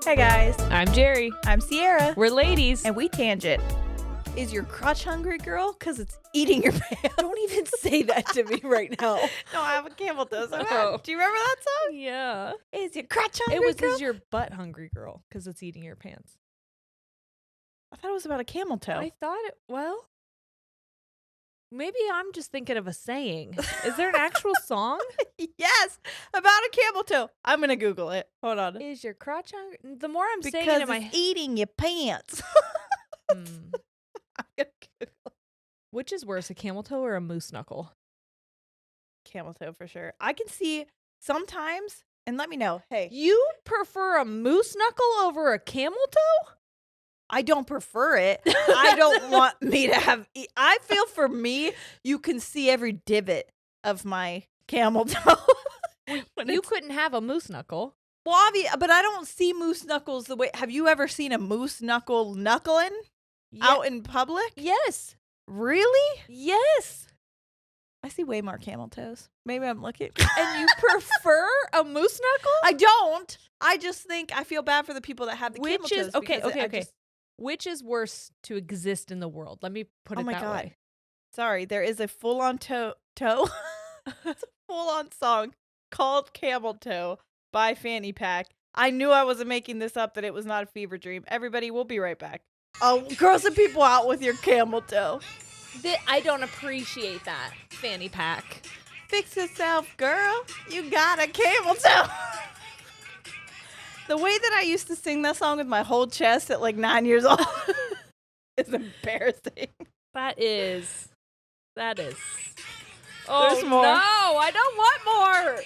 Hey guys, I'm Jerry. I'm Sierra, We're ladies. and we tangent. Is your crotch hungry, girl? Because it's eating your pants. Don't even say that to me right now. No, I have a Camel toe so bad. Oh. Do you remember that song? Yeah. Is your crotch hungry, It was girl? Is your butt hungry, girl? Because it's eating your pants. I thought it was about a camel toe. I thought it, well, maybe I'm just thinking of a saying. Is there an actual song? Yes, about a camel toe. I'm going to Google it. Hold on. Is your crotch hungry? The more I'm saying Because it in my it's eating your pants. Hmm. I'm gonna Google Which is worse, a camel toe or a moose knuckle? camel toe for sure. I can see sometimes, and let me know. Hey, You prefer a moose knuckle over a camel toe? I don't prefer it. I don't want me to have. I feel for me, you can see every divot of my camel toe. You couldn't have a moose knuckle. Well, but I don't see moose knuckles the way. Have you ever seen a moose knuckle knuckling out in public? Yes. Really? Yes. I see way more camel toes. Maybe I'm looking. And you prefer a moose knuckle? I don't. I just think I feel bad for the people that have the camel Which is toes. okay, because I okay. just- Which is worse to exist in the world? Let me put Oh it my that God. way. Sorry, there is a full-on toe. It's a full-on song called Camel Toe by Fanny Pack. I knew I wasn't making this up, that it was not a fever dream. Everybody, we'll be right back. Oh, gross some people out with your camel toe. I don't appreciate that, fanny pack. Fix yourself, girl. You got a camel toe. The way that I used to sing that song with my whole chest at like 9 years old is embarrassing. That is. There's more. No, I don't want more.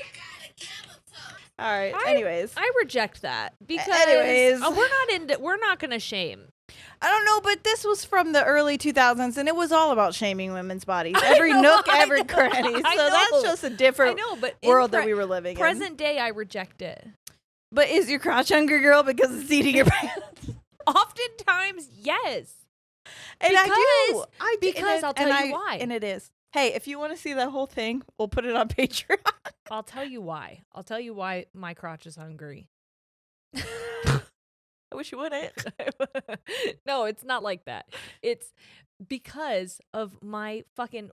All right. Anyways. I reject that because Anyways. we're not gonna shame. I don't know, but this was from the early 2000s, and it was all about shaming women's bodies. Every nook, every cranny. So that's just a different but world that we were living in. Present day, I reject it. But is your crotch hungry, girl, because it's eating your pants? Oftentimes, yes. And I do. Because I'll tell you why. And it is. Hey, if you want to see that whole thing, we'll put it on Patreon. I'll tell you why. I'll tell you why my crotch is hungry. I wish you wouldn't. No, it's not like that. It's because of my fucking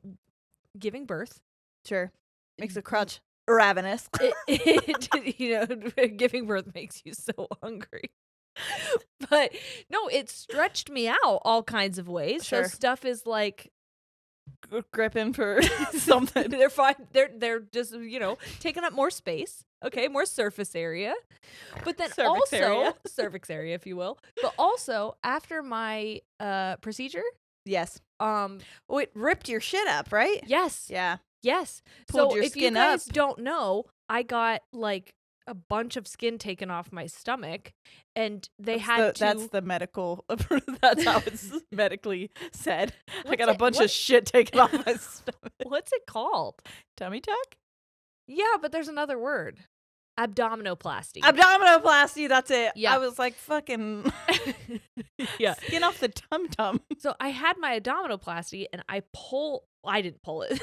giving birth. Sure. Makes the crotch ravenous. Giving birth makes you so hungry. But no, it stretched me out all kinds of ways. Sure. So stuff is like Gripping for something. they're fine. They're just taking up more space. Okay, more surface area. But then cervix area, if you will. But also after my procedure, Yes. oh, it ripped your shit up, right? yes, Yeah. yes. Pulled So your if you skin guys up. don't know, I got like a bunch of skin taken off my stomach, and they had to. That's the medical. That's how it's medically said. I What's got a it- bunch what- of shit taken off my stomach. What's it called? Tummy tuck? Yeah, but there's another word. Abdominoplasty. Abdominoplasty. That's it. Yeah. I was like, fucking Yeah. skin off the tum tum. So I had my abdominoplasty, and I didn't pull it.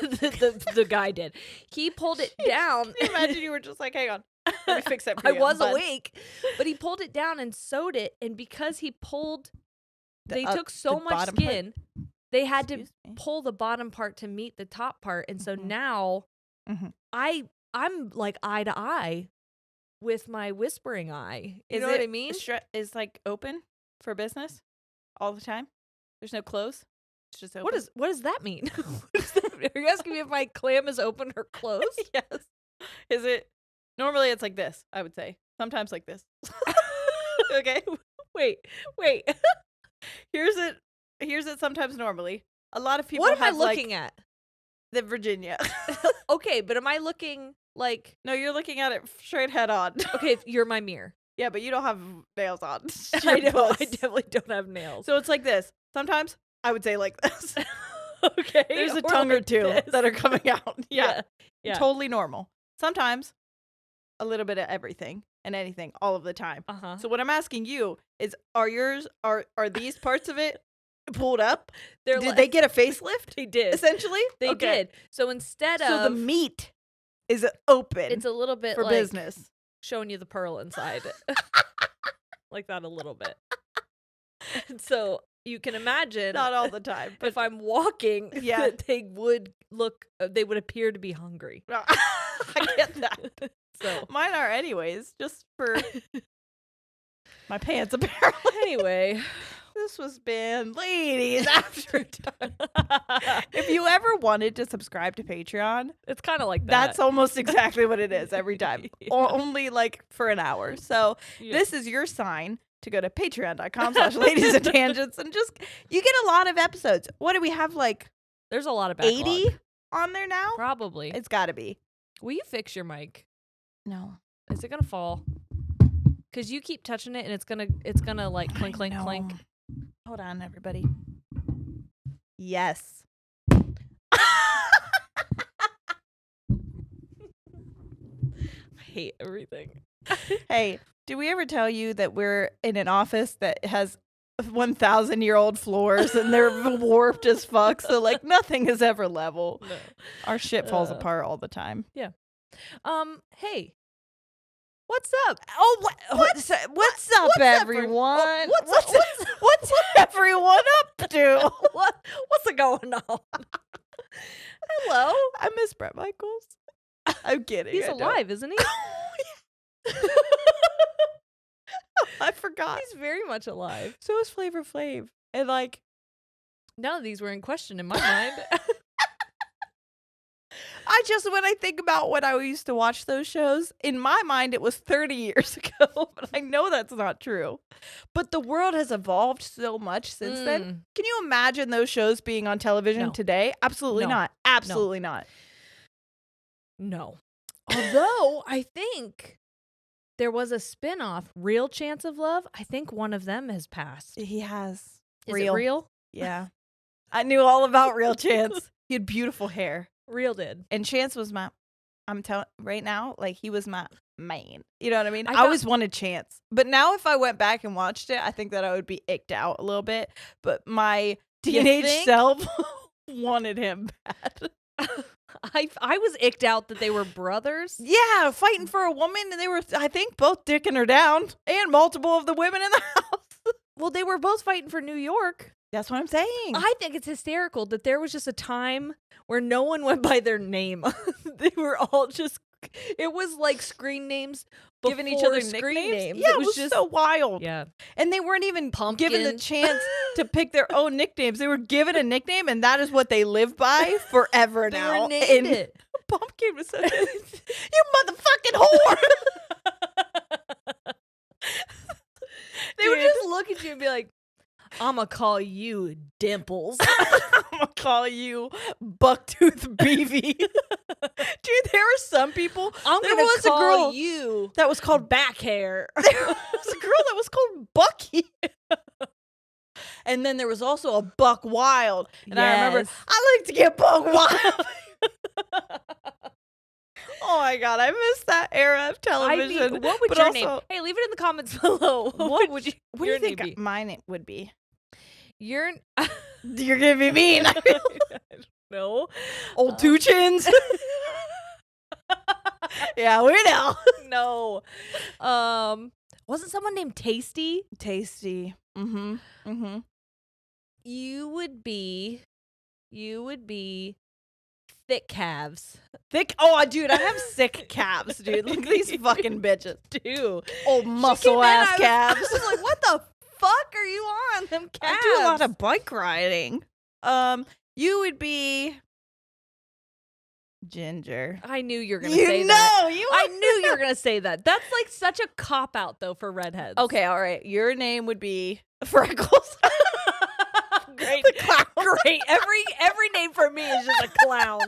the guy did. He pulled it down. Can you imagine you were just like, hang on, let me fix that for I you. was bud. awake, but he pulled it down and sewed it. And because he pulled, they The took so the much bottom part? skin, they had to Excuse me. pull the bottom part to meet the top part. And so Mhm. now Mhm. I'm like eye to eye with my whispering eye. You know what I mean? Is like open for business all the time? There's no close? It's just open? What does that mean? Are you asking me if my clam is open or closed? Yes. Is it? Normally it's like this, I would say. Sometimes like this. Okay. Wait. Here's it sometimes normally. A lot of people What am I have looking at? the Virginia. Okay, but am I looking like, No, you're looking at it straight head on. okay, you're my mirror. Yeah, but you don't have nails on. I You're know. I puss. definitely don't have nails. So it's like this. Sometimes I would say like this. Okay. There's a or tongue or like two this. that are coming out. Yeah. Yeah. Totally normal. Sometimes a little bit of everything and anything all of the time. Uh-huh. So what I'm asking you is, are these parts of it pulled up? Did they get a facelift? They did. Essentially? They Okay. did. So instead of So the meat is open it's a little bit for like business. showing you the pearl inside. like that a little bit. And so you can imagine, Not all the time, but if I'm walking, yeah. that they would appear to be hungry. I get that. So mine are anyways, just for my pants apparently. anyway, This was been Ladies After Dark. If you ever wanted to subscribe to Patreon, it's kind of like that. that's almost exactly what it is every time. Yeah. Only like for an hour. So Yeah. this is your sign to go to patreon.com/ladiesandtangents and just, you get a lot of episodes. What do we have, like There's a lot of backlog. 80 on there now? Probably. It's gotta be. Will you fix your mic? No. Is it gonna fall? Because you keep touching it and it's gonna like clink, clink, clink. Hold on, everybody. Yes. I hate everything. Hey, did we ever tell you that we're in an office that has 1,000-year-old floors and they're warped as fuck? So like nothing is ever level. No. Our shit falls apart all the time. Hey. What's up? Oh, what's up, everyone? What's everyone up to? What's going on? Hello. I miss Brett Michaels. I'm kidding. He's I don't. alive, isn't he? I forgot. He's very much alive. So is Flavor Flav. And like, None of these were in question in my mind. when I think about when I used to watch those shows, in my mind it was 30 years ago, but I know that's not true. But the world has evolved so much since then. Can you imagine those shows being on television today? Absolutely not. Absolutely not. No. Although I think there was a spin-off, Real Chance of Love. I think one of them has passed. He has. Is it real? Yeah. I knew all about Real Chance. He had beautiful hair. Real did. And Chance was I'm telling right now, like he was my main. You know what I mean? I thought- always wanted Chance. But now if I went back and watched it, I think that I would be icked out a little bit. But my teenage self wanted him bad. I was icked out that they were brothers. Yeah, fighting for a woman, and they were, I think, both dicking her down, and multiple of the women in the house. Well, they were both fighting for New York. That's what I'm saying. I think it's hysterical that there was just a time where no one went by their name. They were all just, it was like screen names, giving each other screen nicknames. names. Yeah, it was just so wild. Yeah. And they weren't even given the Pumpkin. chance to pick their own nicknames. They were given a nickname, and that is what they live by forever They now. were named it. Pumpkin was such a, you motherfucking whore. They would just look at you and be like, I'ma call you Dimples. I'm gonna call you Bucktooth BV. Dude, there were some people. I'm there gonna was call a girl you that was called back hair. There was a girl that was called Bucky. And then there was also a Buck Wild. And I remember, Yes. I like to get Buck Wild. Oh my God, I miss that era of television. What would But your also, name? Hey, leave it in the comments below. What do you your think name be? my name would be? You're You're gonna be mean. no Old Two Chins. Yeah, we know. no. Wasn't someone named Tasty? Tasty. Mm-hmm. Mm-hmm. You would be thick calves. Thick. Oh, dude, I have sick calves, dude. Look at these fucking bitches. Dude. Old muscle ass calves. I was like, what the fuck are you on? Them calves. I do a lot of bike riding. You would be Ginger. I knew you were gonna say that. I knew you were gonna say that. That's like such a cop out though for redheads. Okay, all right. Your name would be Freckles. Great. The clown. Great. Every name for me is just a clown.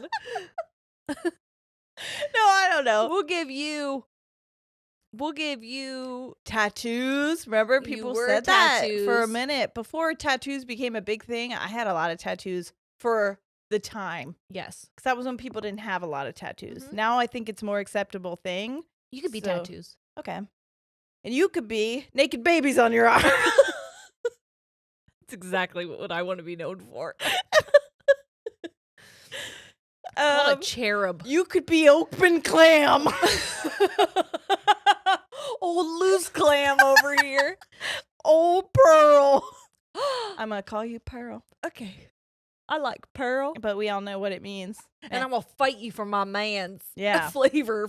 No, I don't know. We'll give you Tattoos. Remember, people were said that for a tattoos. minute. Before tattoos became a big thing, I had a lot of tattoos for the time. yes. Because that was when people didn't have a lot of tattoos. Mhm. Now I think it's a more acceptable thing. You could be So- tattoos. Okay. And you could be naked babies on your arm. That's exactly what I want to be known for. Called a cherub. You could be open clam. Old loose clam over here. Old Pearl. I'm going to call you Pearl. Okay. I like Pearl. But we all know what it means. And I'm going to fight you for my man's. Yeah. Flavor.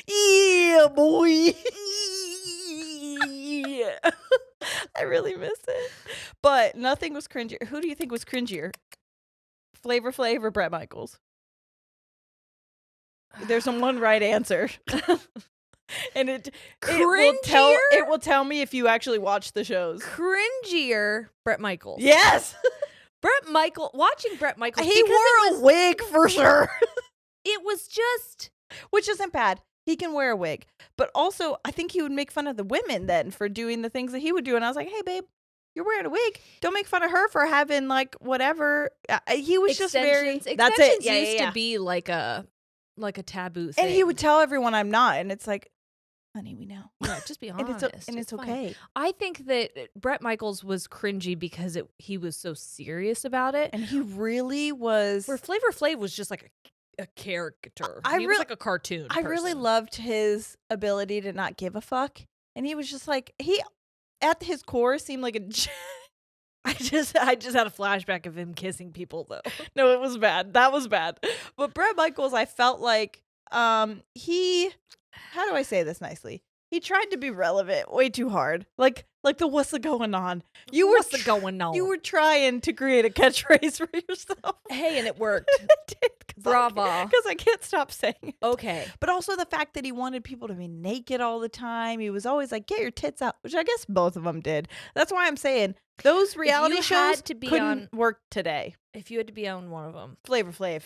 Yeah, boy. Yeah. I really miss it. But nothing was cringier. Who do you think was cringier? Flavor Flav or Bret Michaels? There's one right answer. And it will tell me if you actually watch the shows. Cringier, Bret Michaels. Yes. Watching Bret Michaels. He wore a wig for sure. It was just, which isn't bad. He can wear a wig. But also, I think he would make fun of the women then for doing the things that he would do. And I was like, hey, babe, you're wearing a wig. Don't make fun of her for having like whatever. He was just very. That's it. Yeah, used to be like a taboo thing. And he would tell everyone I'm not. And it's like, honey, we know. Yeah, just be honest. and it's okay. I think that Bret Michaels was cringy because he was so serious about it. And he really was. Where Flavor Flav was just like a caricature. He was like a cartoon person. I really loved his ability to not give a fuck. And he was just like, at his core, seemed like a... I just had a flashback of him kissing people, though. No, it was bad. That was bad. But Bret Michaels, I felt like how do I say this nicely? He tried to be relevant way too hard. Like the what's going on? You were trying to create a catchphrase for yourself. Hey, and it worked. It did. Bravo. Because I can't stop saying it. Okay. But also the fact that he wanted people to be naked all the time. He was always like, get your tits out, which I guess both of them did. That's why I'm saying those reality shows couldn't work today. If you had to be on one of them. Flavor Flav.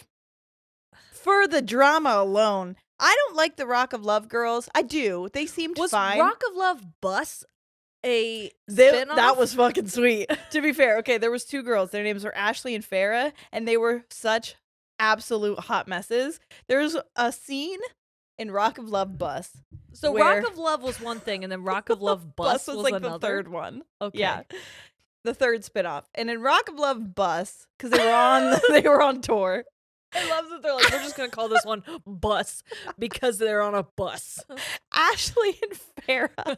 For the drama alone. I don't like the Rock of Love girls. I do. They seemed fine. Was Rock of Love Bus a spin-off? That was fucking sweet. To be fair, okay, there was 2 girls. Their names were Ashley and Farrah, and they were such absolute hot messes. There's a scene in Rock of Love Bus. So Rock of Love was one thing, and then Rock of Love Bus was like another? The third one. Okay. Yeah. The third spinoff. And in Rock of Love Bus, because they were on tour. I love that they're like, we're just going to call this one Bus because they're on a bus. Ashley and Farrah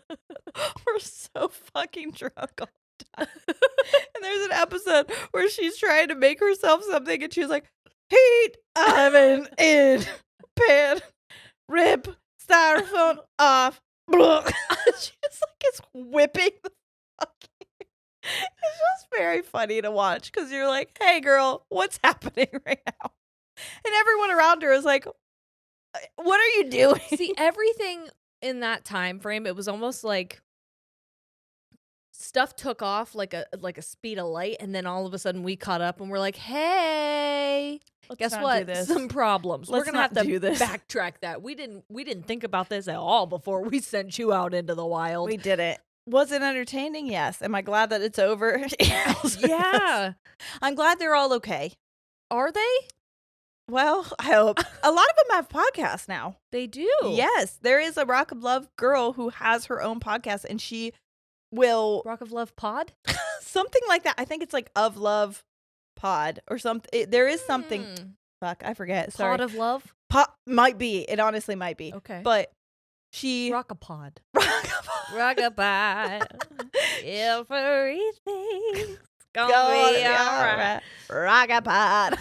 were so fucking drunk all the time. And there's an episode where she's trying to make herself something and she's like, heat oven in pan, rip styrofoam off. She just like is whipping the fucking. It's just very funny to watch because you're like, hey girl, what's happening right now? And everyone around her is like, what are you doing? See, everything in that time frame, it was almost like stuff took off like a speed of light, and then all of a sudden we caught up and we're like, hey, guess what? Some problems. We're gonna have to backtrack that. We didn't think about this at all before we sent you out into the wild. We didn't. Was it entertaining? Yes. Am I glad that it's over? Yeah. I'm glad they're all okay. Are they? Well, I hope. A lot of them have podcasts now. They do. Yes. There is a Rock of Love girl who has her own podcast, and she will... Rock of Love Pod? Something like that. I think it's like Of Love Pod or something. There is something... Fuck, I forget. Sorry. Pod of Love? Might be. It honestly might be. Okay. But she... Rock-a-pod. Rock-a-pod. Rock-a-pod. Everything's gonna be alright. Rock-a-pod.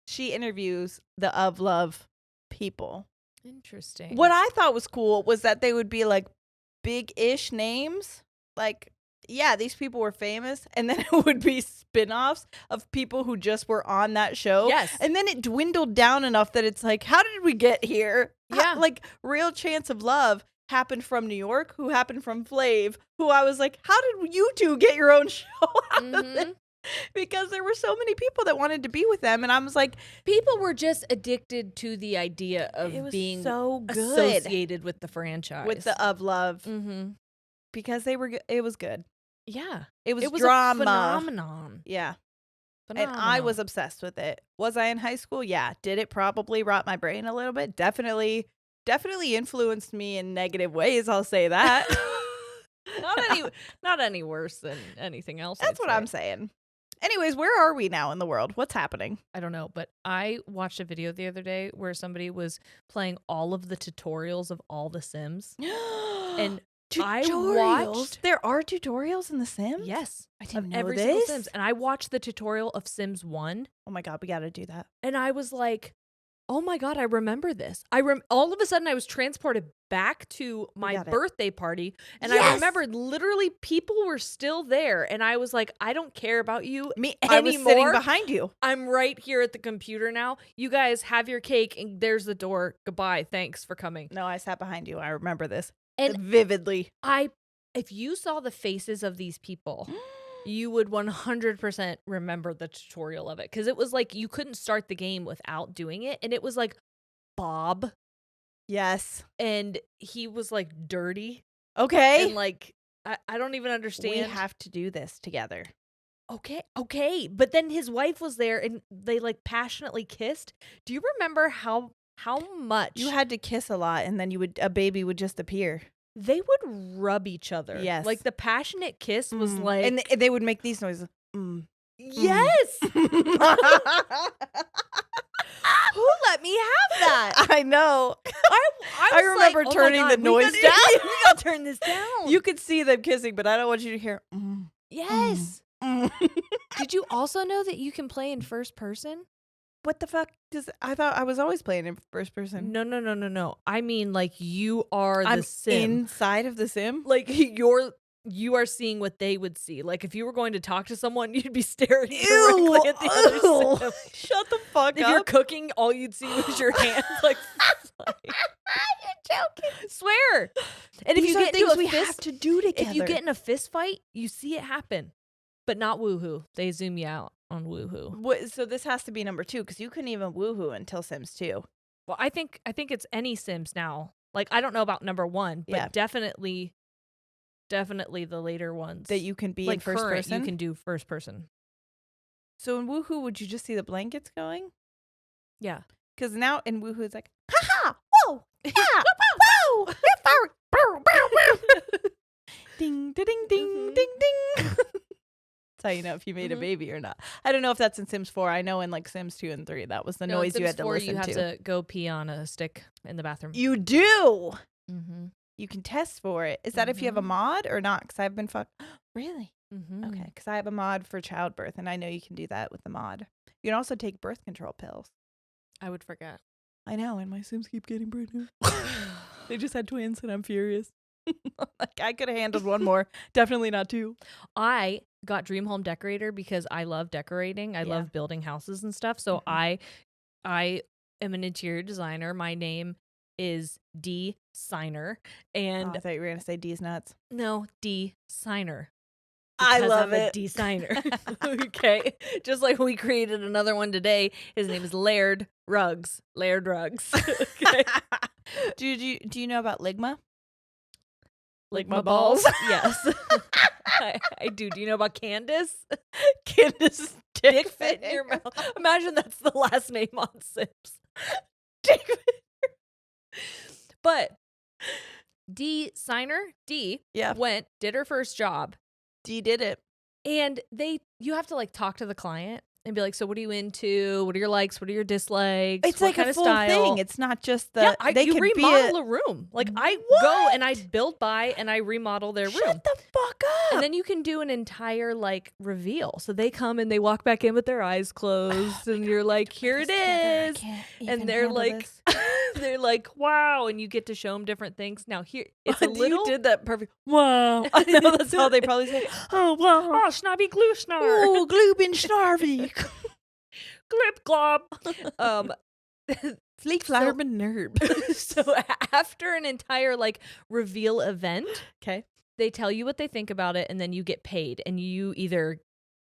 She interviews the Of Love people. Interesting. What I thought was cool was that they would be like big-ish names. Like, yeah, these people were famous. And then it would be spin-offs of people who just were on that show. Yes. And then it dwindled down enough that it's like, how did we get here? Yeah. Like, Real Chance of Love happened from New York, who happened from Flav, who I was like, how did you two get your own show out of this? Because there were so many people that wanted to be with them, and I was like, people were just addicted to the idea of being so good associated with the franchise, with the Of Love, because they were. It was good. Yeah, it was a drama, phenomenon. Yeah, phenomenon. And I was obsessed with it. Was I in high school? Yeah. Did it probably rot my brain a little bit? Definitely influenced me in negative ways. I'll say that. Not any worse than anything else. That's what I'm saying. Anyways, where are we now in the world? What's happening? I don't know, but I watched a video the other day where somebody was playing all of the tutorials of all the Sims. And I watched. There are tutorials in the Sims? Yes. I didn't know every this. single Sims. And I watched the tutorial of Sims 1. Oh my God, we got to do that. And I was like, oh my God, I remember this. All of a sudden I was transported back to my birthday party. And I remembered literally people were still there. And I was like, I don't care about you anymore. I was sitting behind you. I'm right here at the computer now. You guys have your cake and there's the door. Goodbye. Thanks for coming. No, I sat behind you. I remember this. And vividly. If you saw the faces of these people, you would 100% remember the tutorial of it. Because it was like you couldn't start the game without doing it. And it was like Bob. Yes. And he was like dirty. Okay. And like, I don't even understand. We have to do this together. Okay. But then his wife was there and they like passionately kissed. Do you remember how much you had to kiss a lot and then a baby would just appear? They would rub each other. Yes. Like the passionate kiss was like, and they would make these noises. Yes. Who let me have that? I know. I remember like, turning the noise down. We gotta turn this down. You could see them kissing, but I don't want you to hear. Yes. Did you also know that you can play in first person? What the fuck I thought I was always playing in first person. No. I mean, like you are the Sim. Inside of the Sim? Like you are seeing what they would see. Like if you were going to talk to someone, you'd be staring directly at the other Sim. Shut the fuck up. If you're cooking, all you'd see was your hands. Like you're joking. Swear. And These if you are get things into a we fist, have to do together. if you get in a fist fight, you see it happen, but not woohoo. They zoom you out on woohoo. So this has to be number 2 because you couldn't even woohoo until Sims 2. Well, I think it's any Sims now. Like I don't know about number 1, but definitely the later ones that you can be like in first person. You can do first person. So in woohoo, would you just see the blankets going? Yeah, because now in woohoo it's like ha ha whoa yeah whoa ding ding ding ding ding. That's how you know if you made a baby or not. I don't know if that's in Sims 4. I know in like Sims 2 and 3 that was the noise you had to listen to. You have to go pee on a stick in the bathroom. You do. Mm-hmm. You can test for it. Is that if you have a mod or not? Because I've been Really? Mm-hmm. Okay. Because I have a mod for childbirth, and I know you can do that with the mod. You can also take birth control pills. I would forget. I know, and my Sims keep getting pregnant. They just had twins, and I'm furious. Like I could have handled one more. Definitely not 2. I got Dream Home Decorator because I love decorating. I love building houses and stuff. So I am an interior designer. My name is D Signer, and I thought you were gonna say D's nuts. No, D Signer. I love it. D Signer. Okay, just like we created another one today. His name is Laird Rugs. Laird Rugs. Okay. Do you know about Ligma? Ligma balls? Yes. I do. Do you know about Candace? Candace dick fit in your mouth. Imagine that's the last name on Sims. Dick fit. But D Signer, did her first job. D did it. And you have to like talk to the client and be like, so what are you into? What are your likes? What are your dislikes? It's what like kind a of full style? thing. It's not just the you remodel a room. Like I go and I build by and I remodel their room. Shut the fuck up. And then you can do an entire like reveal. So they come and they walk back in with their eyes closed and you're like, here it is. And they're like they're like, wow, and you get to show them different things. Now here it's a little. You did that perfect. Wow. I know that's how they probably say. Oh wow. Oh, snobby glue snar. Oh, gloobin snarvy. Glip glob. Fleek flarben nerb. So after an entire like reveal event, okay, they tell you what they think about it, and then you get paid, and you either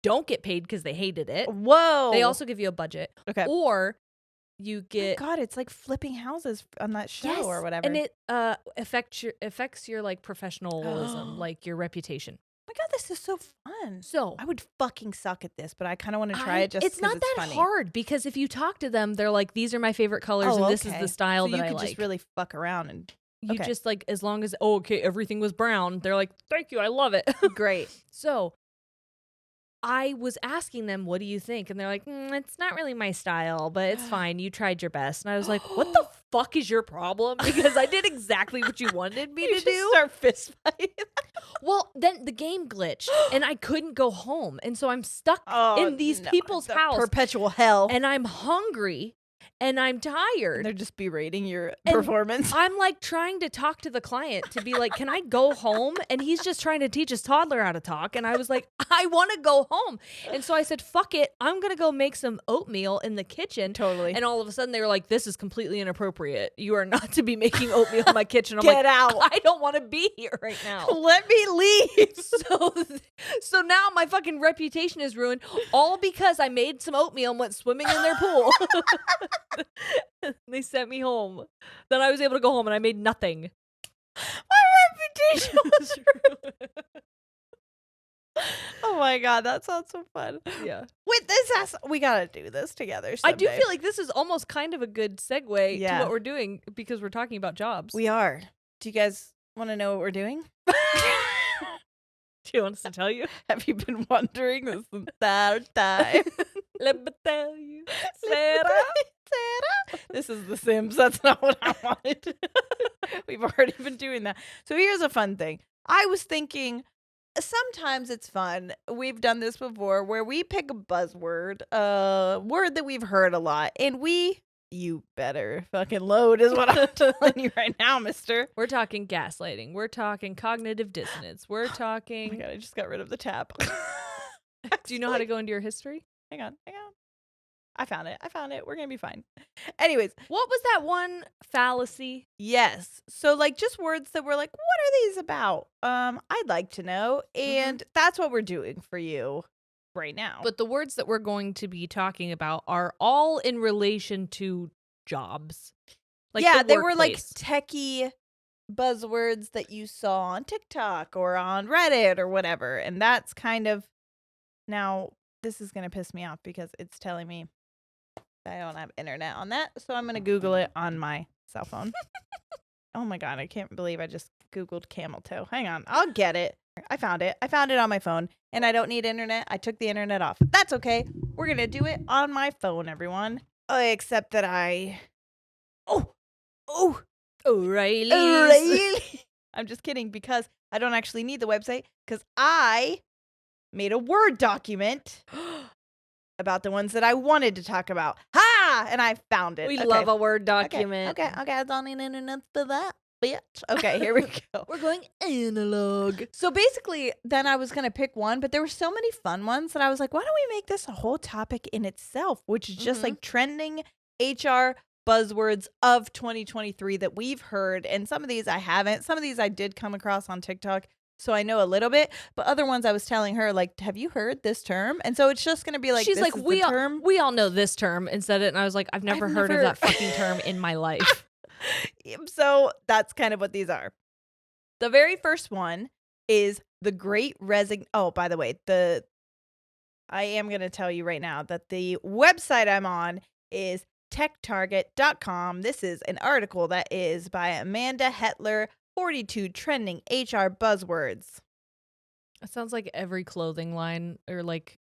don't get paid because they hated it. Whoa. They also give you a budget. Okay. Or you get. Oh God, it's like flipping houses on that show or whatever. And it affects your like professionalism, like your reputation. Oh my God, this is so fun. So I would fucking suck at this, but I kind of want to try it just it's not that funny. hard because if you talk to them, they're like, these are my favorite colors and this is the style that I like. You could just really fuck around and you just like, as long as, everything was brown, they're like, thank you, I love it. Great. So I was asking them, what do you think? And they're like, it's not really my style, but it's fine. You tried your best. And I was like, what the fuck is your problem? Because I did exactly what you wanted me to do. Start fist fighting. Well, then the game glitched and I couldn't go home. And so I'm stuck in these people's house. Perpetual hell. And I'm hungry. And I'm tired. And they're just berating your performance. I'm like trying to talk to the client to be like, can I go home? And he's just trying to teach his toddler how to talk. And I was like, I want to go home. And so I said, fuck it. I'm going to go make some oatmeal in the kitchen. Totally. And all of a sudden they were like, this is completely inappropriate. You are not to be making oatmeal in my kitchen. I'm Get out. I don't want to be here right now. Let me leave. So now my fucking reputation is ruined all because I made some oatmeal and went swimming in their pool. They sent me home. Then I was able to go home and I made nothing. My reputation was ruined. Oh my god, that sounds so fun. Yeah. Wait, we gotta do this together someday. I do feel like this is almost kind of a good segue to what we're doing because we're talking about jobs. We are. Do you guys want to know what we're doing? Do you want us to tell you? Have you been wondering this entire time? Let me tell you. Sarah. This is The Sims. That's not what I wanted. We've already been doing that. So here's a fun thing. I was thinking sometimes it's fun. We've done this before where we pick a buzzword, a word that we've heard a lot, and you better fucking load is what I'm telling you right now, mister. We're talking gaslighting. We're talking cognitive dissonance. We're talking... Oh my god, I just got rid of the tab. Do you know how to go into your history? Hang on. I found it. We're gonna be fine. Anyways, what was that one fallacy? Yes. So like just words that were like, what are these about? I'd like to know. And that's what we're doing for you right now. But the words that we're going to be talking about are all in relation to jobs. Like yeah, they were like techie buzzwords that you saw on TikTok or on Reddit or whatever. And that's kind of now this is gonna piss me off because it's telling me I don't have internet on that, so I'm gonna Google it on my cell phone. Oh my god, I can't believe I just Googled camel toe. Hang on, I'll get it. I found it on my phone, and I don't need internet. I took the internet off. That's okay. We're gonna do it on my phone, everyone. Except that O'Reilly. I'm just kidding because I don't actually need the website because I made a Word document about the ones that I wanted to talk about. Ha! And I found it. We love a Word document. Okay. I don't need internet for that, bitch. Okay, here we go. We're going analog. So basically, then I was going to pick one, but there were so many fun ones that I was like, why don't we make this a whole topic in itself, which is just like trending HR buzzwords of 2023 that we've heard. And some of these I haven't. Some of these I did come across on TikTok. So I know a little bit, but other ones I was telling her, like, have you heard this term? And so it's just going to be like, she's like, we all know this term and said it. And I was like, I've never heard of that fucking term in my life. So that's kind of what these are. The very first one is the Great Resignation. Oh, by the way, I am going to tell you right now that the website I'm on is techtarget.com. This is an article that is by Amanda Hetler. 42 trending HR buzzwords. It sounds like every clothing line or like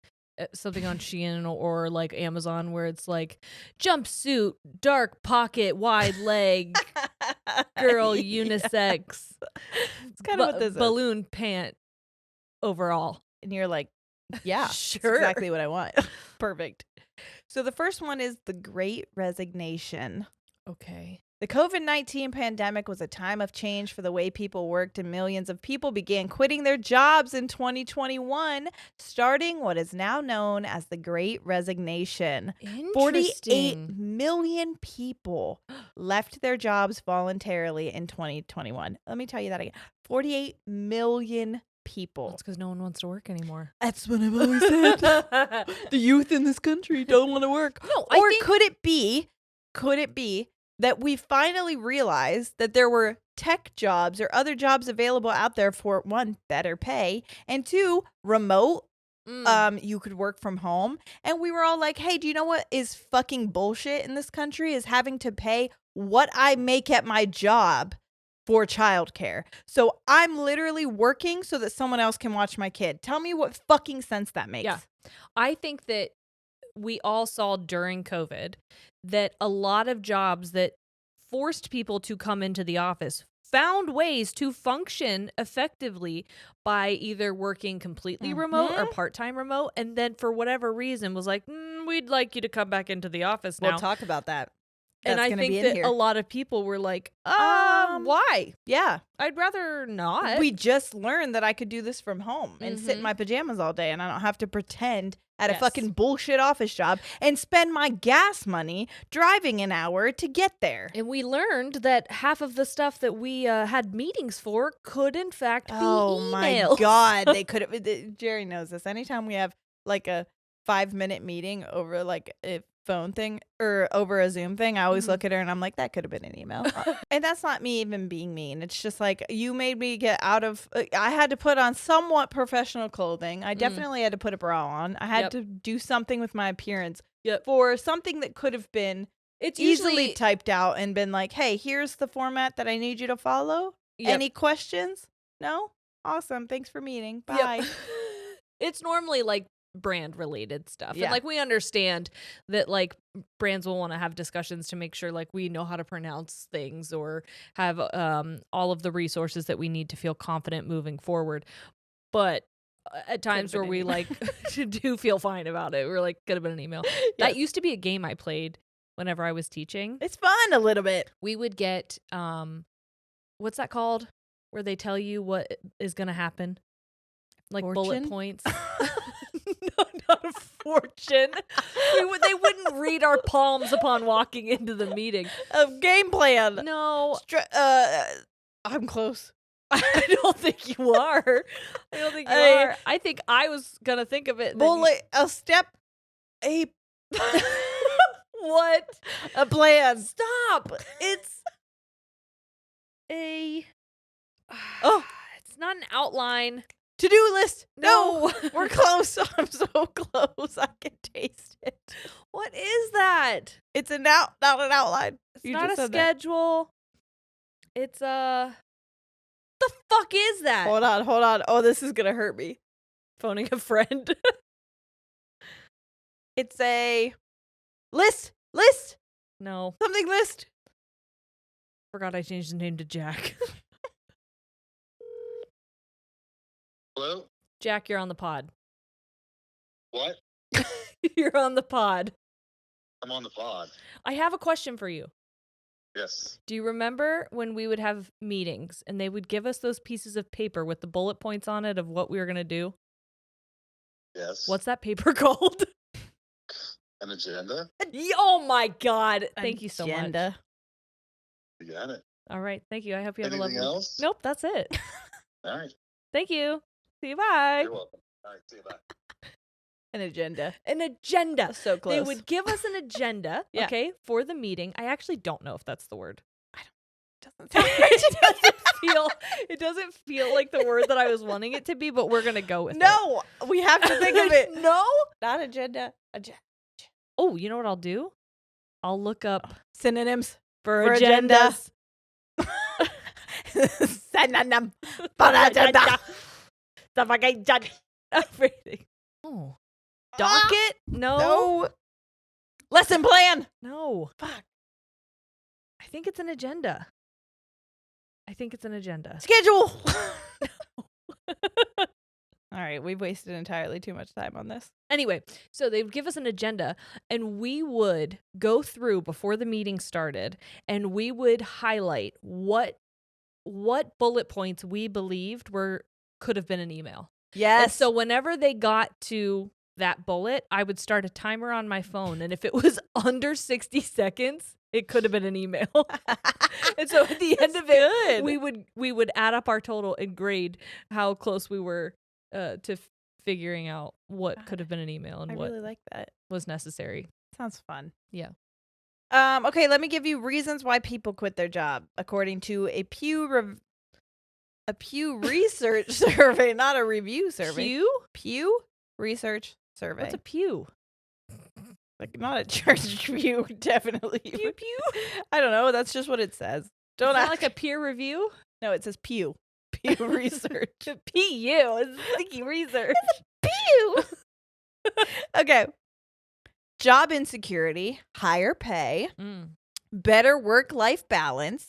something on Shein or like Amazon where it's like jumpsuit, dark pocket, wide leg, girl, unisex. It's kind of what this balloon pant overall. And you're like, yeah, sure. Exactly what I want. Perfect. So the first one is the Great Resignation. Okay. The COVID-19 pandemic was a time of change for the way people worked, and millions of people began quitting their jobs in 2021, starting what is now known as the Great Resignation. 48 million people left their jobs voluntarily in 2021. Let me tell you that again. 48 million people. That's because no one wants to work anymore. That's what I've always said. The youth in this country don't want to work. No, could it be that we finally realized that there were tech jobs or other jobs available out there for, one, better pay, and two, remote. You could work from home. And we were all like, hey, do you know what is fucking bullshit in this country is having to pay what I make at my job for childcare. So I'm literally working so that someone else can watch my kid. Tell me what fucking sense that makes. Yeah. I think that we all saw during COVID that a lot of jobs that forced people to come into the office found ways to function effectively by either working completely remote or part-time remote, and then for whatever reason was like, we'd like you to come back into the office now. We'll talk about that. And I think that a lot of people were like, why? Yeah. I'd rather not. We just learned that I could do this from home and sit in my pajamas all day, and I don't have to pretend at a fucking bullshit office job and spend my gas money driving an hour to get there. And we learned that half of the stuff that we had meetings for could in fact be emails. My God. They could have. Jerry knows this. Anytime we have like a 5-minute meeting over like a phone thing or over a Zoom thing, I always look at her and I'm like, that could have been an email. And that's not me even being mean. It's just like, you made me get out of, I had to put on somewhat professional clothing. I definitely had to put a bra on. I had to do something with my appearance for something that could have been easily typed out and been like, hey, here's the format that I need you to follow. Any questions? No? Awesome. Thanks for meeting. Bye. It's normally like brand related stuff. And like we understand that like brands will want to have discussions to make sure like we know how to pronounce things or have all of the resources that we need to feel confident moving forward. But at times where we like do feel fine about it, we're like, could have been an email. That used to be a game I played whenever I was teaching. It's fun a little bit. We would get what's that called? Where they tell you what is going to happen? Like Fortune? Bullet points. No, not a fortune. They wouldn't read our palms upon walking into the meeting. A game plan. No. I'm close. I don't think you are. I don't think you are. I think I was going to think of it. A step. What? A plan. Stop. It's it's not an outline. To-do list. No. We're close. I'm so close. I can taste it. What is that? It's not an outline. It's not a schedule. It's the fuck is that? Hold on. Oh, this is going to hurt me. Phoning a friend. It's a list. No. Something list. Forgot I changed the name to Jack. Hello? Jack, you're on the pod. What? You're on the pod. I'm on the pod. I have a question for you. Yes. Do you remember when we would have meetings and they would give us those pieces of paper with the bullet points on it of what we were going to do? Yes. What's that paper called? An agenda? Oh my God. Thank you so much. You got it. All right. Thank you. I hope you have Anything a lovely... else? Nope, that's it. All right. Thank you. See you. Bye. You're welcome. All right. See you. Bye. An agenda. An agenda. So close. They would give us an agenda, okay, for the meeting. I actually don't know if that's the word. It doesn't feel like the word that I was wanting it to be, but we're gonna go with it. No, we have to think of it. No, not agenda. Oh, you know what I'll do? I'll look up synonyms for agenda. Synonym for agenda. Everything. Oh, docket? No. Lesson plan. No. Fuck. I think it's an agenda. Schedule. All right, we've wasted entirely too much time on this. Anyway, so they would give us an agenda and we would go through before the meeting started and we would highlight what bullet points we believed could have been an email. Yes. And so whenever they got to that bullet, I would start a timer on my phone, and if it was under 60 seconds, it could have been an email. And so at the end of it, we would add up our total and grade how close we were to figuring out what could have been an email and what really like that was necessary. Sounds fun. Yeah. Okay, let me give you reasons why people quit their job, according to a Pew Research survey, not a review survey. Pew Research survey. What's a pew? Like not a church pew, definitely. Pew pew. I don't know. That's just what it says. Don't ask. Like a peer review? No, it says Pew. Pew Research. P-U. It's sticky research. Pew. Okay. Job insecurity, higher pay, better work-life balance,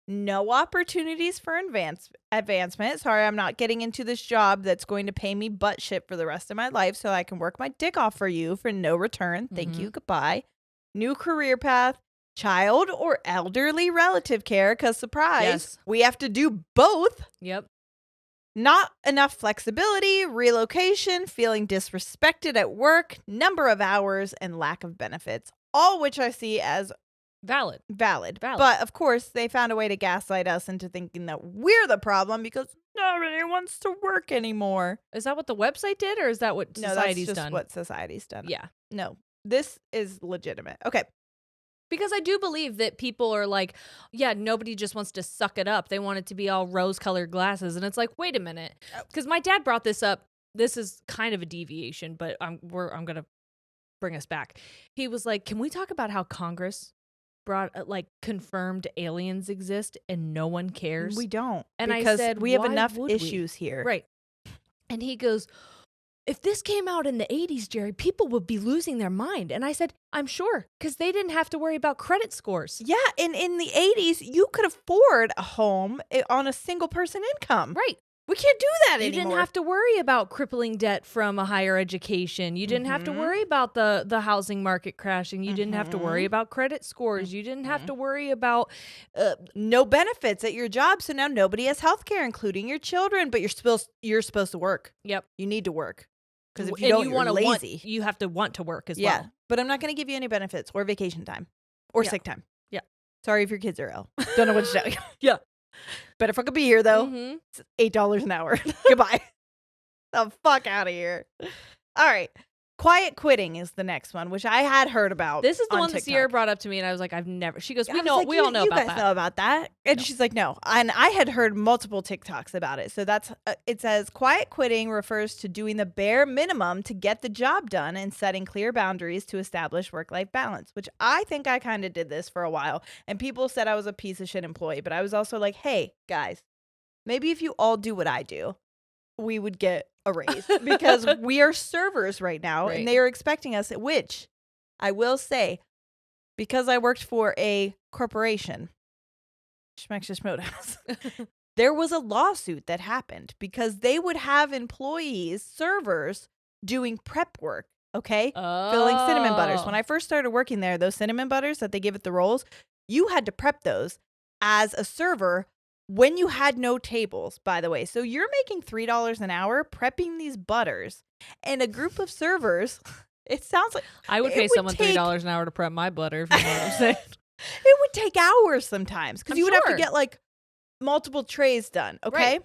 no opportunities for advancement. Sorry, I'm not getting into this job that's going to pay me butt shit for the rest of my life so I can work my dick off for you for no return. Thank you. Goodbye. New career path, child or elderly relative care, because surprise, we have to do both. Yep. Not enough flexibility, relocation, feeling disrespected at work, number of hours, and lack of benefits. All which I see as valid. But of course, they found a way to gaslight us into thinking that we're the problem because nobody wants to work anymore. Is that what the website did, or is that what society's done? Done? What society's done. Yeah. No, this is legitimate. Okay. Because I do believe that people are like, yeah, nobody just wants to suck it up. They want it to be all rose-colored glasses. And it's like, wait a minute. Because my dad brought this up. This is kind of a deviation, but I'm going to bring us back. He was like, can we talk about how Congress brought confirmed aliens exist and no one cares? We don't. And because I said, we have enough issues here. Right. And he goes, if this came out in the 80s, Jerry, people would be losing their mind. And I said, I'm sure, because they didn't have to worry about credit scores. Yeah, and in the 80s, you could afford a home on a single person income. Right. We can't do that anymore. You didn't have to worry about crippling debt from a higher education. You didn't have to worry about the housing market crashing. You didn't have to worry about credit scores. You didn't have to worry about no benefits at your job. So now nobody has health care, including your children, but you're supposed to work. Yep. You need to work. Because if you don't, you're lazy. You have to want to work as yeah, well. But I'm not going to give you any benefits or vacation time or sick time. Yeah. Sorry if your kids are ill. Don't know what to tell you. Yeah. Better fucking be here, though. It's $8 an hour. Goodbye. The fuck out of here. All right. Quiet quitting is the next one, which I had heard about. This is the one that TikTok. Sierra brought up to me, and I was like, I've never. She goes, we all know about that. You guys know about that. And she's like, no. And I had heard multiple TikToks about it. So that's, it says, quiet quitting refers to doing the bare minimum to get the job done and setting clear boundaries to establish work-life balance, which I think I kind of did this for a while. And people said I was a piece of shit employee, but I was also like, hey, guys, maybe if you all do what I do, we would get a raise because we are servers right now and they are expecting us, which I will say, because I worked for a corporation, there was a lawsuit that happened because they would have employees, servers, doing prep work, filling cinnamon butters. When I first started working there, those cinnamon butters that they give at the rolls, you had to prep those as a server when you had no tables, by the way. So you're making $3 an hour prepping these butters, and a group of servers, it sounds like I would pay someone $3 an hour to prep my butter, if you know what I'm saying. It would take hours sometimes because you would have to get like multiple trays done, okay? Right.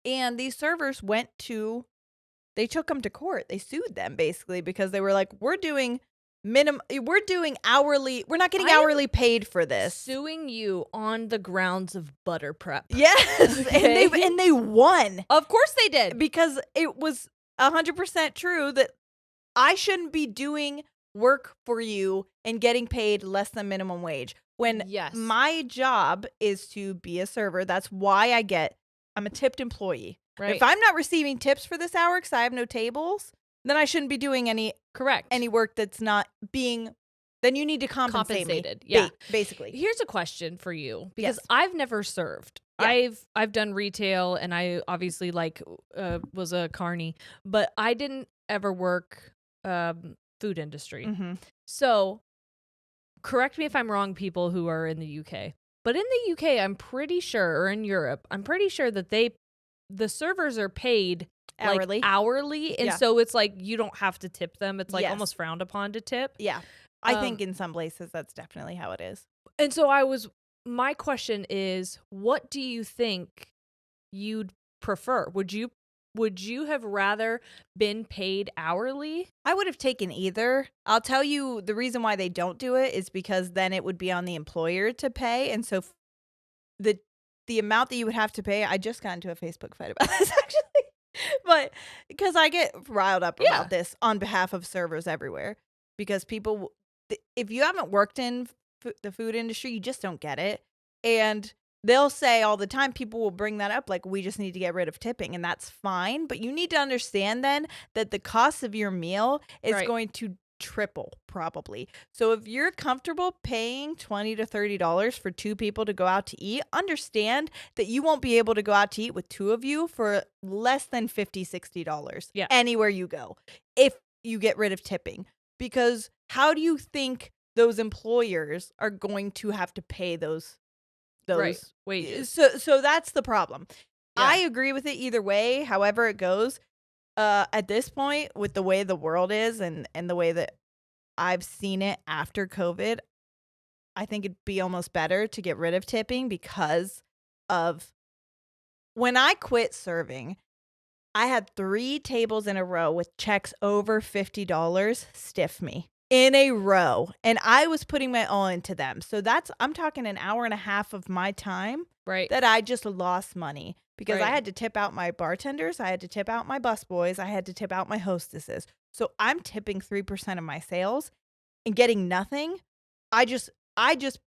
And these servers they took them to court. They sued them basically because they were like, we're doing hourly. We're not getting hourly paid for this. Suing you on the grounds of butter prep. Yes. Okay. And they won. Of course they did. Because it was 100% true that I shouldn't be doing work for you and getting paid less than minimum wage. When my job is to be a server. That's why I'm a tipped employee. Right. If I'm not receiving tips for this hour because I have no tables, then I shouldn't be doing any work that's not being. Then you need to compensate me. Yeah, basically. Here's a question for you because I've never served. Yeah. I've done retail and I obviously was a carny, but I didn't ever work food industry. Mm-hmm. So correct me if I'm wrong, people who are in the UK. But in the UK, I'm pretty sure, or in Europe, I'm pretty sure that the servers are paid hourly. And so it's like you don't have to tip them. It's like almost frowned upon to tip. Yeah. I think in some places that's definitely how it is. And so my question is, what do you think you'd prefer? Would you have rather been paid hourly? I would have taken either. I'll tell you the reason why they don't do it is because then it would be on the employer to pay. And so the amount that you would have to pay, I just got into a Facebook fight about this actually. But because I get riled up about this on behalf of servers everywhere, because people, if you haven't worked in the food industry, you just don't get it. And they'll say all the time, people will bring that up, like, we just need to get rid of tipping, and that's fine. But you need to understand then that the cost of your meal is going to triple probably. So if you're comfortable paying $20 to $30 for 2 people to go out to eat, understand that you won't be able to go out to eat with 2 of you for less than $50, $60 anywhere you go if you get rid of tipping. Because how do you think those employers are going to have to pay those wages? So that's the problem. I agree with it either way, however it goes. At this point, with the way the world is and the way that I've seen it after COVID, I think it'd be almost better to get rid of tipping because of when I quit serving, I had 3 tables in a row with checks over $50 stiff me in a row. And I was putting my all into them. So I'm talking an hour and a half of my time that I just lost money. Because I had to tip out my bartenders, I had to tip out my busboys, I had to tip out my hostesses. So I'm tipping 3% of my sales and getting nothing. I just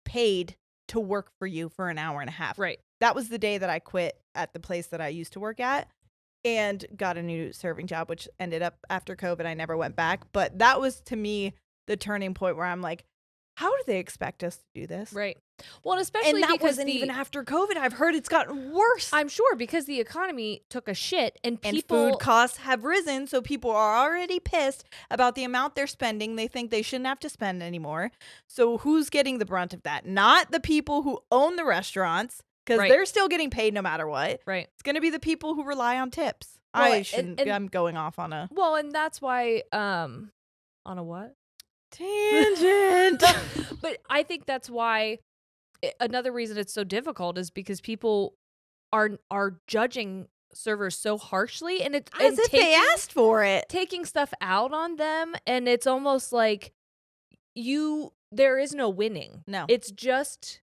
paid to work for you for an hour and a half. Right. That was the day that I quit at the place that I used to work at and got a new serving job, which ended up after COVID. I never went back. But that was, to me, the turning point where I'm like, how do they expect us to do this? Right. Well, especially and that because wasn't even after COVID. I've heard it's gotten worse. I'm sure because the economy took a shit and food costs have risen. So people are already pissed about the amount they're spending. They think they shouldn't have to spend anymore. So who's getting the brunt of that? Not the people who own the restaurants because they're still getting paid no matter what. Right. It's going to be the people who rely on tips. Well, I shouldn't. I'm going off on a. Well, and that's why. On a what? Tangent. But I think that's why another reason it's so difficult is because people are judging servers so harshly and it's as if they asked for it, taking stuff out on them, and it's almost like there is no winning. No, it's just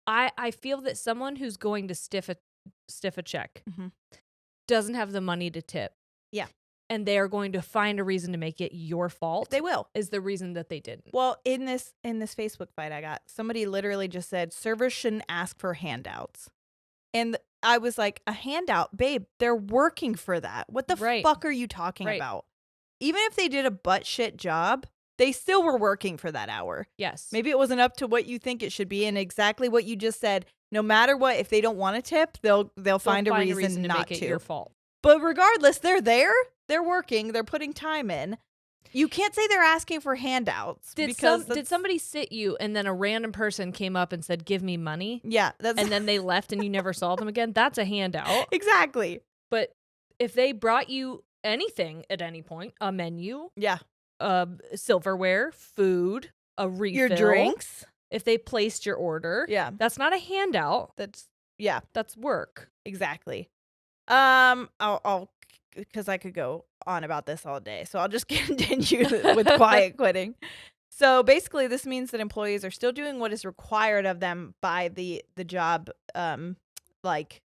I feel that someone who's going to stiff a check doesn't have the money to tip. Yeah. And they are going to find a reason to make it your fault. They will. Is the reason that they didn't. Well, in this Facebook fight I got, somebody literally just said servers shouldn't ask for handouts. And I was like, a handout? Babe, they're working for that. What the fuck are you talking about? Even if they did a butt shit job, they still were working for that hour. Yes. Maybe it wasn't up to what you think it should be. And exactly what you just said, no matter what, if they don't want to tip, they'll find a reason not make it your fault. But regardless, they're there. They're working. They're putting time in. You can't say they're asking for handouts. Did somebody sit you and then a random person came up and said, "Give me money"? Yeah. And then they left and you never saw them again? That's a handout. Exactly. But if they brought you anything at any point, a menu, silverware, food, a refill, your drinks, if they placed your order, that's not a handout. That's work. Exactly. I'll because I could go on about this all day. So I'll just continue with quiet quitting. So basically this means that employees are still doing what is required of them by the job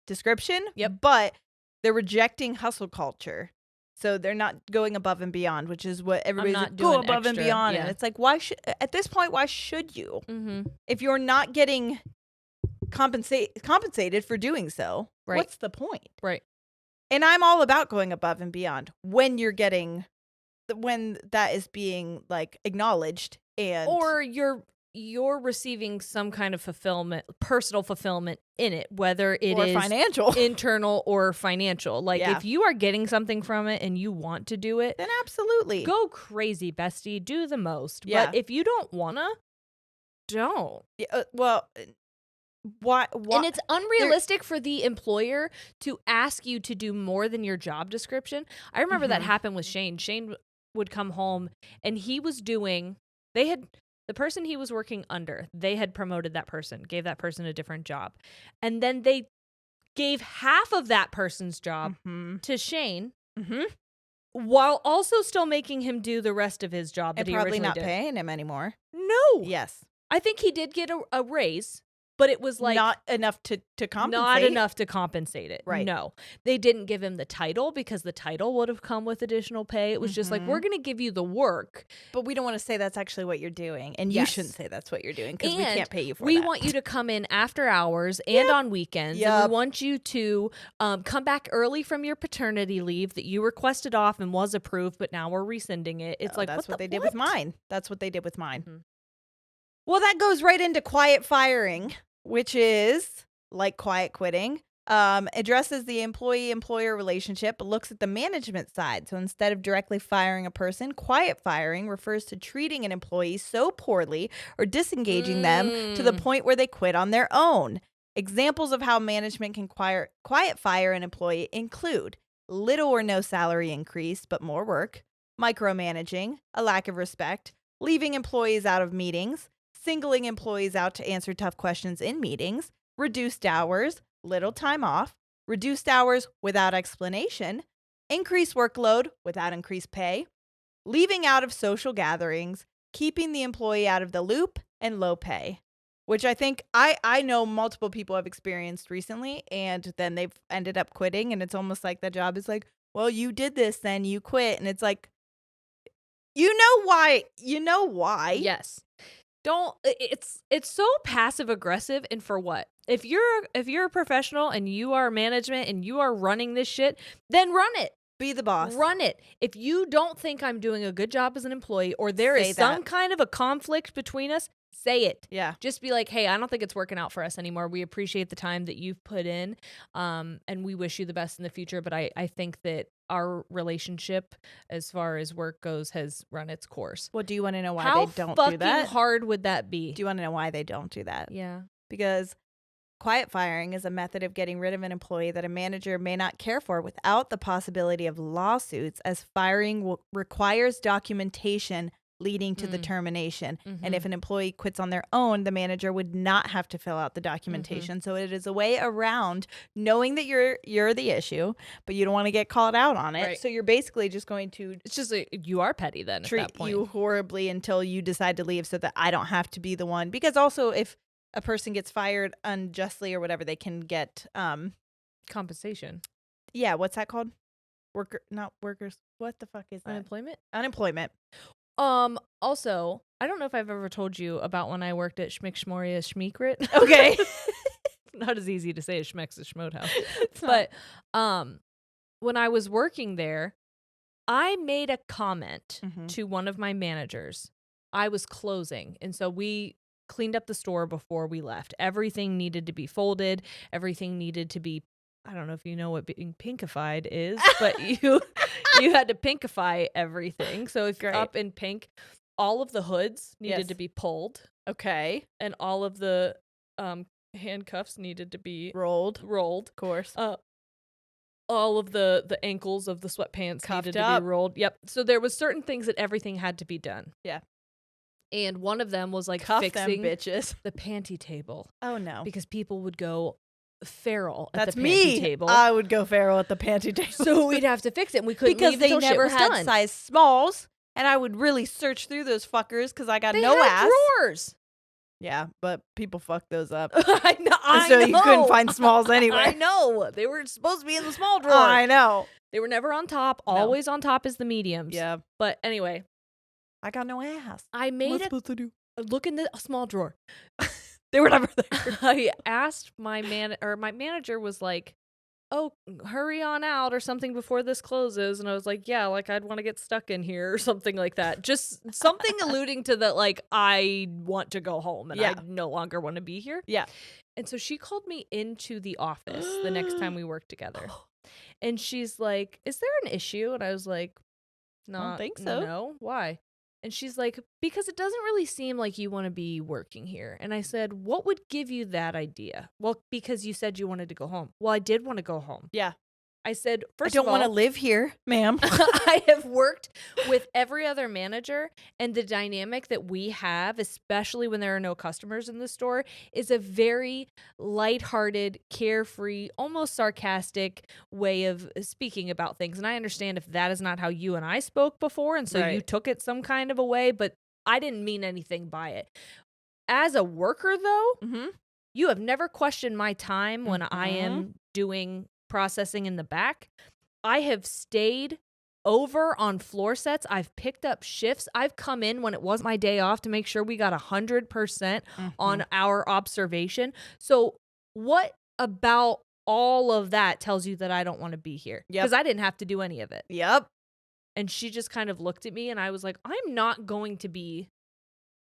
description. Yep. But they're rejecting hustle culture. So they're not going above and beyond, which is what everybody's like, go above and beyond. Yeah. And it's like, at this point, why should you? Mm-hmm. If you're not getting compensated for doing so, what's the point? Right. And I'm all about going above and beyond when that is being acknowledged or you're receiving some kind of personal fulfillment in it, whether it is financial, internal or financial. If you are getting something from it and you want to do it, then absolutely go crazy, bestie. Do the most. Yeah. But if you don't wanna, don't. Why? And it's unrealistic for the employer to ask you to do more than your job description. I remember that happened with Shane. Shane would come home and he was doing, the person he was working under, they had promoted that person, gave that person a different job. And then they gave half of that person's job to Shane while also still making him do the rest of his job that and he probably originally not did. paying him anymore. No. Yes. I think he did get a raise. But it was like not enough to compensate. Not enough to compensate it. Right. No. They didn't give him the title because the title would have come with additional pay. It was just like, we're going to give you the work. But we don't want to say that's actually what you're doing. And you shouldn't say that's what you're doing because we can't pay you for that. We want you to come in after hours and on weekends. And we want you to come back early from your paternity leave that you requested off and was approved, but now we're rescinding it. It's like, that's what they did what? with mine. That's what they did with mine. Mm-hmm. Well, that goes right into quiet firing, which is like quiet quitting. Addresses the employee-employer relationship, but looks at the management side. So instead of directly firing a person, quiet firing refers to treating an employee so poorly or disengaging them to the point where they quit on their own. Examples of how management can quiet fire an employee include little or no salary increase, but more work, micromanaging, a lack of respect, leaving employees out of meetings, singling employees out to answer tough questions in meetings, reduced hours, little time off, reduced hours without explanation, increased workload without increased pay, leaving out of social gatherings, keeping the employee out of the loop, and low pay, which I think I know multiple people have experienced recently, and then they've ended up quitting, and it's almost like the job is like, well, you did this, then you quit, and it's like, you know why. Yes. It's so passive aggressive, and for what? If you're a professional and you are management and you are running this shit, then run it. Be the boss. Run it. If you don't think I'm doing a good job as an employee or there is some kind of a conflict between us, say it. Yeah. Just be like, hey, I don't think it's working out for us anymore. We appreciate the time that you've put in, and we wish you the best in the future. But I think that our relationship, as far as work goes, has run its course. Well, do you want to know why How they don't do that? How hard would that be? Do you want to know why they don't do that? Yeah. Because quiet firing is a method of getting rid of an employee that a manager may not care for without the possibility of lawsuits, as firing requires documentation leading to the termination. Mm-hmm. And if an employee quits on their own, the manager would not have to fill out the documentation. Mm-hmm. So it is a way around knowing that you're the issue, but you don't want to get called out on it. Right. So you're basically just going to... It's just you are petty then treat at that point. You horribly until you decide to leave so that I don't have to be the one. Because also if a person gets fired unjustly or whatever, they can get... compensation. Yeah, what's that called? Not workers. What the fuck is that? Unemployment. Also, I don't know if I've ever told you about when I worked at Schmickschmoria Schmeekrit. Okay. Not as easy to say as Schmeck's a Schmoed House. But when I was working there, I made a comment to one of my managers. I was closing, and so we cleaned up the store before we left. Everything needed to be folded. Everything needed to be, I don't know if you know what being pinkified is, but you had to pinkify everything. So if you're up in pink, all of the hoods needed to be pulled. Okay. And all of the handcuffs needed to be rolled. Of course. All of the ankles of the sweatpants Cuffed needed up. to be rolled. Yep. So there was certain things that everything had to be done. Yeah. And one of them was like Cuff fixing them bitches. the panty table. Oh no. Because people would go feral at That's the me. panty table. I would go feral at the panty table. So we'd have to fix it. And we couldn't because leave they until never shit was had done. size smalls, and I would really search through those fuckers because I got They no had ass. drawers. Yeah, but people fucked those up. I know. So you couldn't find smalls anywhere. I know. They were supposed to be in the small drawer. I know. They were never on top. No. Always on top is the mediums. Yeah. But anyway, I got no ass. I made What's supposed to do? look in the small drawer. They were never there. I asked my manager was like, oh, hurry on out or something before this closes. And I was like, yeah, like I'd want to get stuck in here or something like that. Just something alluding to that, like, I want to go home and I no longer want to be here. Yeah. And so she called me into the office the next time we worked together. And she's like, is there an issue? And I was like, no, I don't think so. No, why? And she's like, because it doesn't really seem like you want to be working here. And I said, what would give you that idea? Well, because you said you wanted to go home. Well, I did want to go home. Yeah. I said, first I don't of all, want to live here, ma'am. I have worked with every other manager, and the dynamic that we have, especially when there are no customers in the store, is a very lighthearted, carefree, almost sarcastic way of speaking about things. And I understand if that is not how you and I spoke before, and so you took it some kind of a way, but I didn't mean anything by it. As a worker, though, You have never questioned my time when I am doing processing in the back. I have stayed over on floor sets. I've picked up shifts. I've come in when it was my day off to make sure we got 100% on our observation. So what about all of that tells you that I don't want to be here? Because I didn't have to do any of it. Yep. And she just kind of looked at me and I was like, I'm not going to be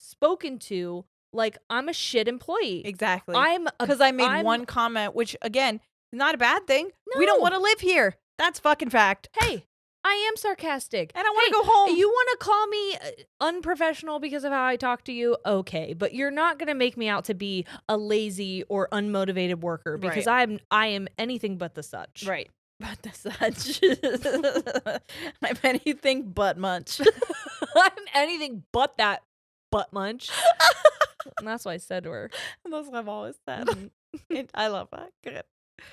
spoken to like I'm a shit employee. Exactly. Because I made one comment, which again, not a bad thing. No. We don't want to live here. That's fucking fact. Hey, I am sarcastic. And I want to go home. You want to call me unprofessional because of how I talk to you? Okay. But you're not going to make me out to be a lazy or unmotivated worker because I am anything but the such. Right. But the such. I'm anything but munch. I'm anything but that butt munch. And that's what I said to her. And that's what I've always said. I love that. Good.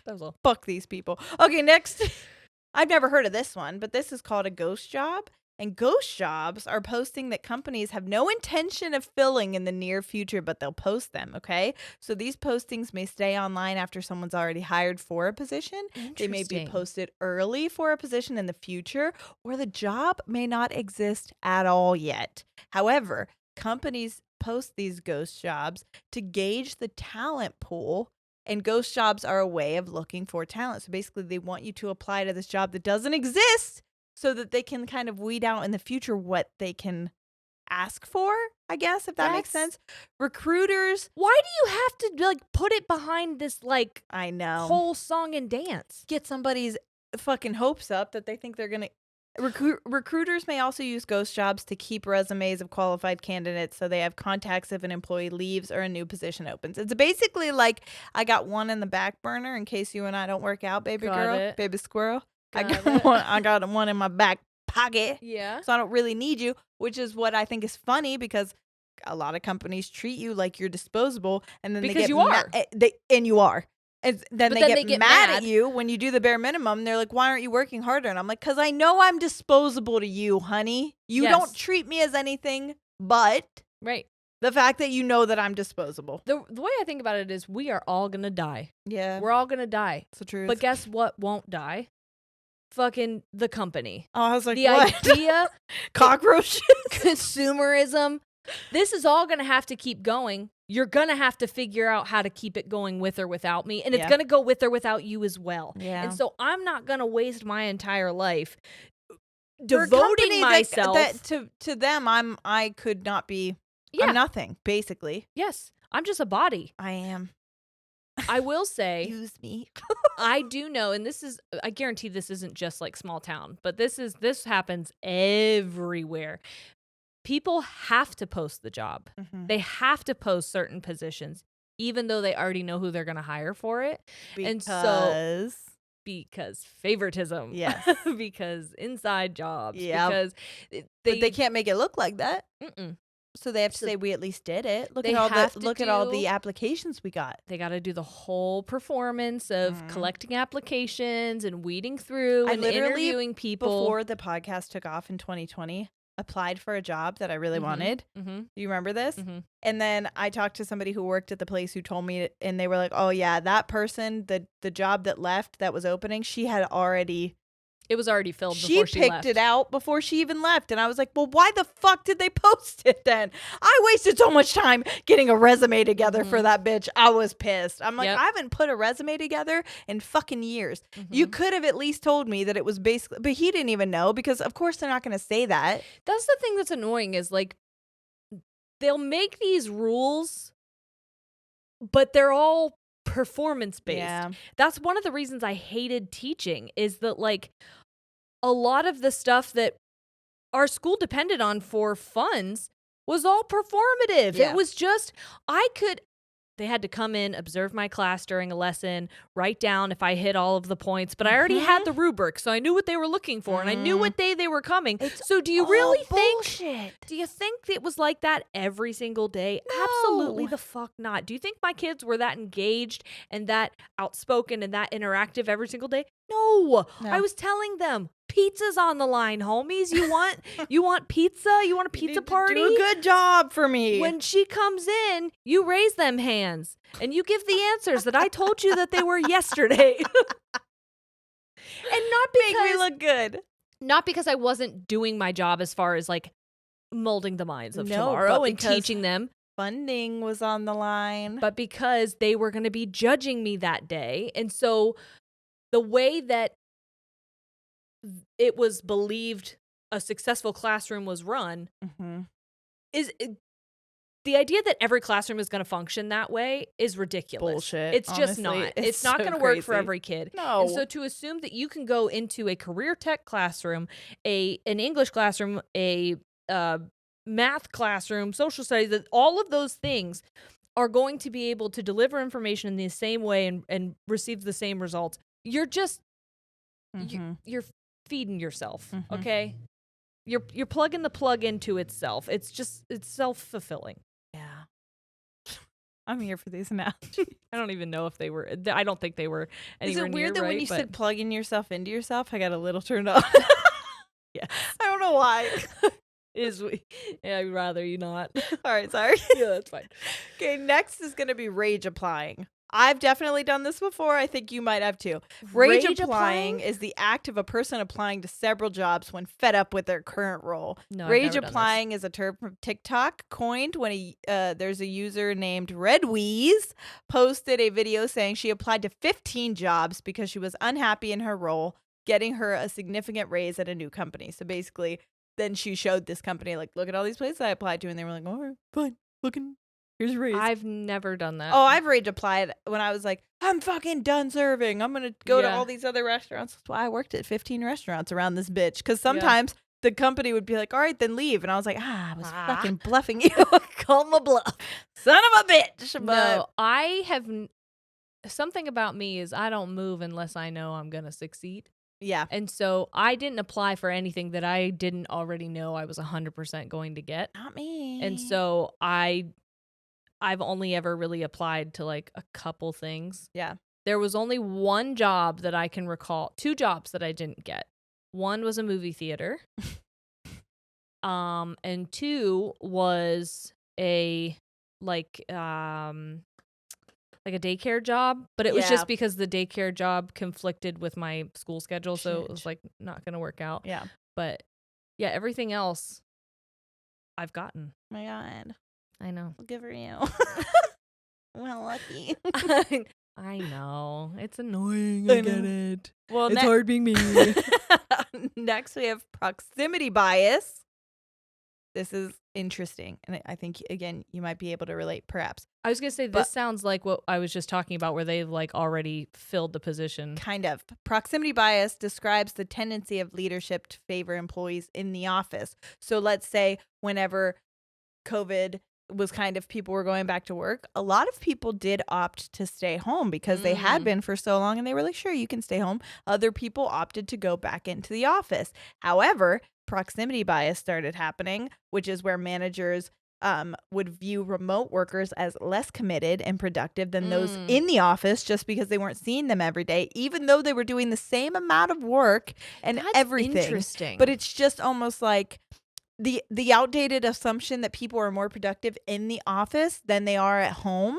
That was all. Fuck these people. Okay, next. I've never heard of this one, but this is called a ghost job. And ghost jobs are posting that companies have no intention of filling in the near future, but they'll post them, okay? So these postings may stay online after someone's already hired for a position. They may be posted early for a position in the future, or the job may not exist at all yet. However, companies post these ghost jobs to gauge the talent pool. And ghost jobs are a way of looking for talent. So basically, they want you to apply to this job that doesn't exist so that they can kind of weed out in the future what they can ask for, I guess, if that makes sense. Recruiters. Why do you have to like put it behind this like I know whole song and dance? Get somebody's fucking hopes up that they think they're going to. Recruiters may also use ghost jobs to keep resumes of qualified candidates so they have contacts if an employee leaves or a new position opens. It's basically like I got one in the back burner in case you and I don't work out, baby girl, baby squirrel. I got one in my back pocket. Yeah. So I don't really need you, which is what I think is funny because a lot of companies treat you like you're disposable and then because they get you are. And you are. And then they get mad at you when you do the bare minimum. They're like, why aren't you working harder? And I'm like, because I know I'm disposable to you, honey. You don't treat me as anything but the fact that you know that I'm disposable. The way I think about it is we are all going to die. Yeah. We're all going to die. It's the truth. But guess what won't die? Fucking the company. Oh, I was like, the idea. Cockroaches. Consumerism. This is all going to have to keep going. You're going to have to figure out how to keep it going with or without me. And it's going to go with or without you as well. Yeah. And so I'm not going to waste my entire life devoting myself. To them, I could not be. I'm nothing, basically. Yes. I'm just a body. I am. I will say. Use me. I do know, and I guarantee this isn't just like small town, but this happens everywhere. People have to post the job. Mm-hmm. They have to post certain positions, even though they already know who they're going to hire for it. Because favoritism. Yes. Because inside jobs. Yeah. Because they can't make it look like that. Mm-mm. So they have to say we at least did it. Look at all the applications we got. They got to do the whole performance of collecting applications and weeding through and interviewing people. Before the podcast took off in 2020, applied for a job that I really wanted. Mm-hmm. Do you remember this? Mm-hmm. And then I talked to somebody who worked at the place who told me, and they were like, "Oh yeah, that person, the job that left that was opening, it was already filled before she left. She picked it out before she even left." And I was like, well, why the fuck did they post it then? I wasted so much time getting a resume together for that bitch. I was pissed. I'm like, I haven't put a resume together in fucking years. Mm-hmm. You could have at least told me that it was basically, but he didn't even know because of course they're not going to say that. That's the thing that's annoying is like, they'll make these rules, but they're all performance based. Yeah. That's one of the reasons I hated teaching is that like, a lot of the stuff that our school depended on for funds was all performative. Yeah. It was just, they had to come in, observe my class during a lesson, write down if I hit all of the points, but I already had the rubric, so I knew what they were looking for, and I knew what day they were coming. So do you really think it was like that every single day? No. Absolutely the fuck not. Do you think my kids were that engaged and that outspoken and that interactive every single day? No. I was telling them, pizza's on the line, homies. You want pizza? You want a pizza party? Do a good job for me. When she comes in, you raise them hands and you give the answers that I told you that they were yesterday. And not because make me look good. Not because I wasn't doing my job as far as like molding the minds of tomorrow and teaching them. Funding was on the line. But because they were going to be judging me that day. And so the way that it was believed a successful classroom was run is the idea that every classroom is going to function that way is ridiculous. Bullshit. It's honestly, just not. It's not going to work for every kid. No. And so to assume that you can go into a career tech classroom, an English classroom, a math classroom, social studies, that all of those things are going to be able to deliver information in the same way and receive the same results. You're just you're feeding yourself, okay? You're plugging the plug into itself. It's self-fulfilling. Yeah. I'm here for these analogies. I don't even know if they were. I don't think they were anywhere near. Is it weird that when you said plugging yourself into yourself, I got a little turned on? Yeah. I don't know why. I'd rather you not. All right, sorry. Yeah, that's fine. Okay, next is going to be rage applying. I've definitely done this before. I think you might have too. Rage applying is the act of a person applying to several jobs when fed up with their current role. No, rage applying is a term from TikTok coined when there's a user named Red Wheeze posted a video saying she applied to 15 jobs because she was unhappy in her role, getting her a significant raise at a new company. So basically, then she showed this company, like, look at all these places I applied to, and they were like, all right, fine, looking. Here's a raise. I've never done that. Oh, I've rage applied when I was like, I'm fucking done serving. I'm going to go to all these other restaurants. That's why I worked at 15 restaurants around this bitch. Because sometimes the company would be like, all right, then leave. And I was like, I was fucking bluffing you. Call my bluff. Son of a bitch. But no, I have... Something about me is I don't move unless I know I'm going to succeed. Yeah. And so I didn't apply for anything that I didn't already know I was 100% going to get. Not me. And so I've only ever really applied to like a couple things. Yeah. There was only one job that I can recall, 2 jobs that I didn't get. One was a movie theater. And 2 was a like a daycare job, but it was just because the daycare job conflicted with my school schedule, so it was like not going to work out. Yeah. But yeah, everything else I've gotten. Oh my God. I know. Good for you. Well, lucky. I know. It's annoying. I get it. Well, it's hard being me. Next, we have proximity bias. This is interesting. And I think, again, you might be able to relate, perhaps. I was going to say, this sounds like what I was just talking about, where they've like already filled the position. Kind of. Proximity bias describes the tendency of leadership to favor employees in the office. So let's say whenever COVID was kind of people were going back to work, a lot of people did opt to stay home because they had been for so long and they were like, sure, you can stay home. Other people opted to go back into the office. However, proximity bias started happening, which is where managers would view remote workers as less committed and productive than those in the office just because they weren't seeing them every day, even though they were doing the same amount of work and everything. Interesting. But it's just almost like the outdated assumption that people are more productive in the office than they are at home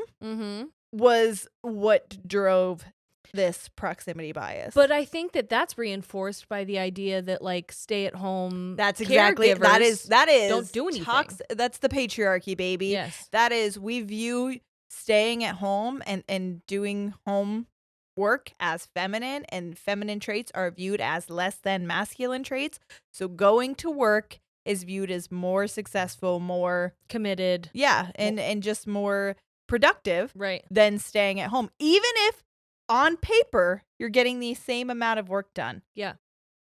was what drove this proximity bias. But I think that that's reinforced by the idea that like stay at home. That's exactly that is don't do anything. That's the patriarchy, baby. Yes. That is, we view staying at home and doing home work as feminine, and feminine traits are viewed as less than masculine traits. So going to work is viewed as more successful, more committed. Yeah, and just more productive than staying at home. Even if on paper you're getting the same amount of work done. Yeah.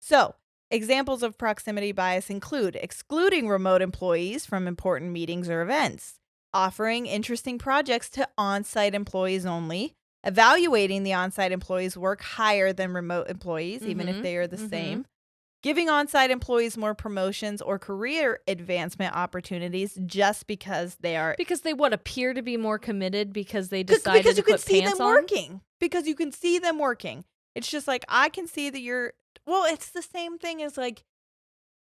So, examples of proximity bias include excluding remote employees from important meetings or events, offering interesting projects to on-site employees only, evaluating the on-site employees' work higher than remote employees, even if they are the same, giving on-site employees more promotions or career advancement opportunities just because they are... Because they appear to be more committed because they decided to put pants on? Because you can see them working. It's just like, I can see that you're Well, it's the same thing as like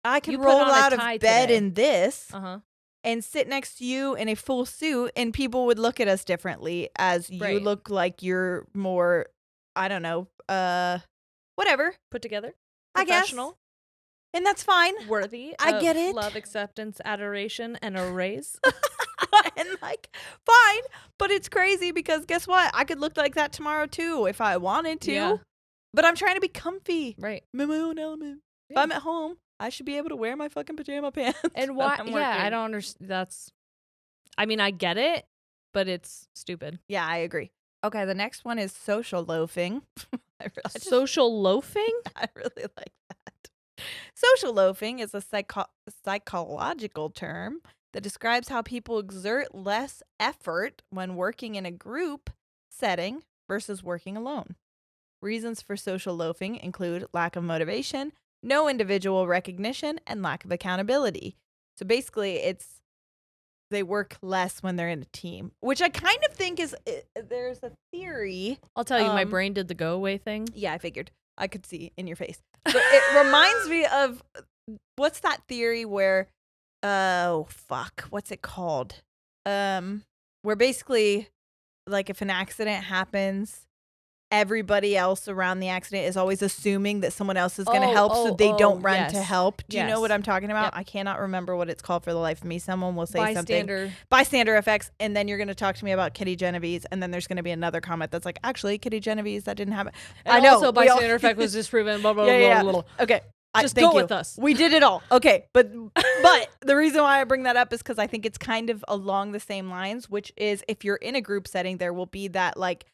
I can You put roll on a out of tie bed today. in this Uh-huh. and sit next to you in a full suit, and people would look at us differently as you Right. look like you're more, I don't know, whatever. Put together. I guess. Professional. And that's fine. Worthy. I get it. Love, acceptance, adoration, and a raise. And like, fine. But it's crazy because guess what? I could look like that tomorrow too if I wanted to. Yeah. But I'm trying to be comfy. Right. My own element. If Yeah. I'm at home, I should be able to wear my fucking pajama pants. And when why? I'm Yeah, I working. don't understand. I mean, I get it, but it's stupid. Yeah, I agree. Okay, the next one is social loafing. Social loafing? I really like that. Social loafing is a psychological term that describes how people exert less effort when working in a group setting versus working alone. Reasons for social loafing include lack of motivation, no individual recognition, and lack of accountability. So basically, they work less when they're in a team, which I kind of think is, there's a theory. I'll tell you, my brain did the go away thing. Yeah, I figured. I could see in your face. But it reminds me of, what's that theory where, what's it called? Where basically, like, if an accident happens, everybody else around the accident is always assuming that someone else is going to help, so they don't run to help. Do you know what I'm talking about? Yep. I cannot remember what it's called for the life of me. Someone will say something. Bystander effects, and then you're going to talk to me about Kitty Genovese, and then there's going to be another comment that's like, actually, Kitty Genovese, that didn't happen. I know. Also, bystander effect was disproven. Blah, blah, yeah. blah, blah. Okay. Just go with us. We did it all. Okay. But the reason why I bring that up is because I think it's kind of along the same lines, which is if you're in a group setting, there will be that like,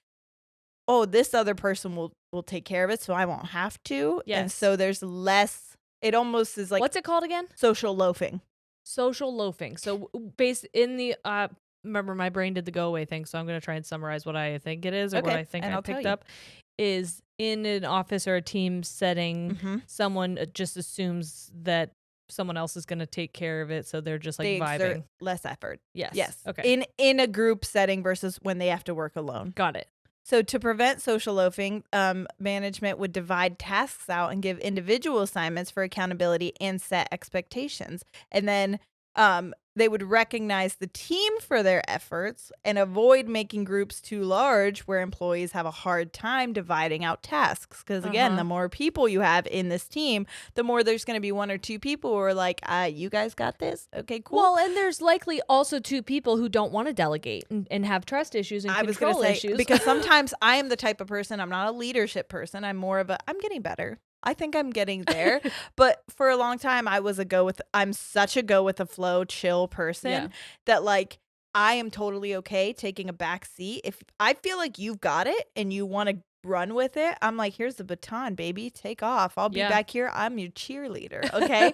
oh, this other person will take care of it, so I won't have to. Yes. And so there's less, it almost is like. What's it called again? Social loafing. Social loafing. So based in the, remember my brain did the go away thing, so I'm going to try and summarize what I think it is or what I think I picked up. Is in an office or a team setting, someone just assumes that someone else is going to take care of it, so they're just like they vibing. Exert less effort. Yes. Okay. In a group setting versus when they have to work alone. Got it. So to prevent social loafing, management would divide tasks out and give individual assignments for accountability and set expectations. And then they would recognize the team for their efforts and avoid making groups too large where employees have a hard time dividing out tasks. Because again, the more people you have in this team, the more there's going to be one or two people who are like, you guys got this? Okay, cool. Well, and there's likely also two people who don't want to delegate and have trust issues and control issues. Because sometimes I am the type of person, I'm not a leadership person. I'm more of I'm getting better. I think I'm getting there. But for a long time, I'm such a go with the flow, chill person that like I am totally okay taking a back seat. If I feel like you've got it and you want to run with it, I'm like, here's the baton, baby. Take off. I'll be back here. I'm your cheerleader. Okay.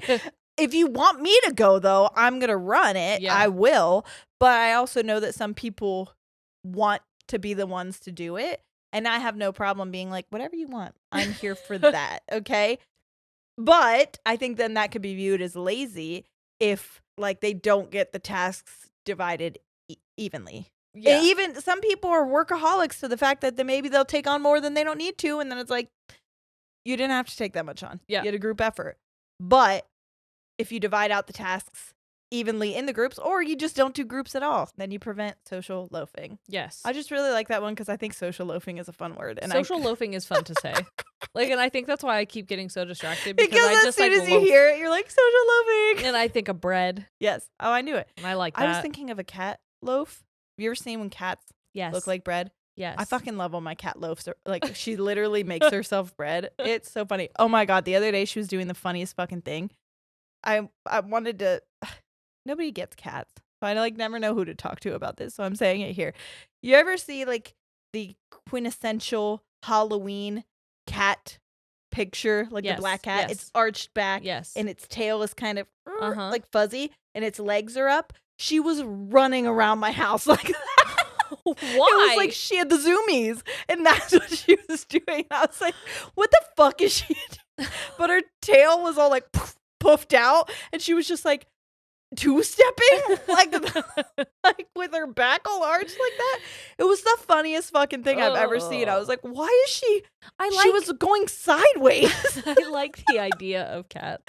If you want me to go, though, I'm going to run it. Yeah. I will. But I also know that some people want to be the ones to do it. And I have no problem being like, whatever you want, I'm here for that, okay? But I think then that could be viewed as lazy if, like, they don't get the tasks divided evenly. Yeah. And even some people are workaholics to the fact that maybe they'll take on more than they don't need to, and then it's like, you didn't have to take that much on. Yeah. You had a group effort. But if you divide out the tasks evenly in the groups, or you just don't do groups at all, then you prevent social loafing. Yes. I just really like that one because I think social loafing is a fun word. And social loafing is fun to say. Like, and I think that's why I keep getting so distracted because I as just soon like as you hear it, you're like, social loafing. And I think of bread. Yes. Oh, I knew it. And I like that. I was thinking of a cat loaf. Have you ever seen when cats look like bread? Yes. I fucking love when my cat loafs. Like, she literally makes herself bread. It's so funny. Oh my God. The other day she was doing the funniest fucking thing. I wanted to... Nobody gets cats. So I like never know who to talk to about this. So I'm saying it here. You ever see like the quintessential Halloween cat picture? Like the black cat. Yes. It's arched back. Yes. And its tail is kind of like fuzzy. And its legs are up. She was running around my house like that. Why? It was like she had the zoomies. And that's what she was doing. I was like, what the fuck is she doing? But her tail was all like puffed out. And she was just like, two-stepping like with her back all arched like that. It was the funniest fucking thing I've ever seen. I was like, why is she? She was going sideways. I like the idea of cats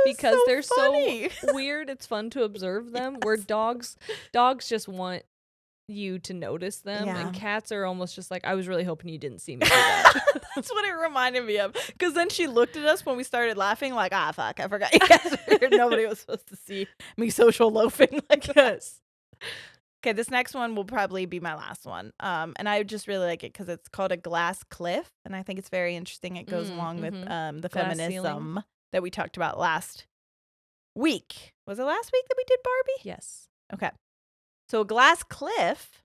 because they're funny. so weird. It's fun to observe them. Where dogs just want you to notice them, and cats are almost just like, I was really hoping you didn't see me do that. That's what it reminded me of, because then she looked at us when we started laughing like, fuck, I forgot you guys were here. Nobody was supposed to see me social loafing like this. Okay, this next one will probably be my last one, and I just really like it because it's called a glass cliff, and I think it's very interesting. It goes along with the glass feminism ceiling that we talked about last week. Was it last week that we did Barbie? Yes. Okay. So a glass cliff,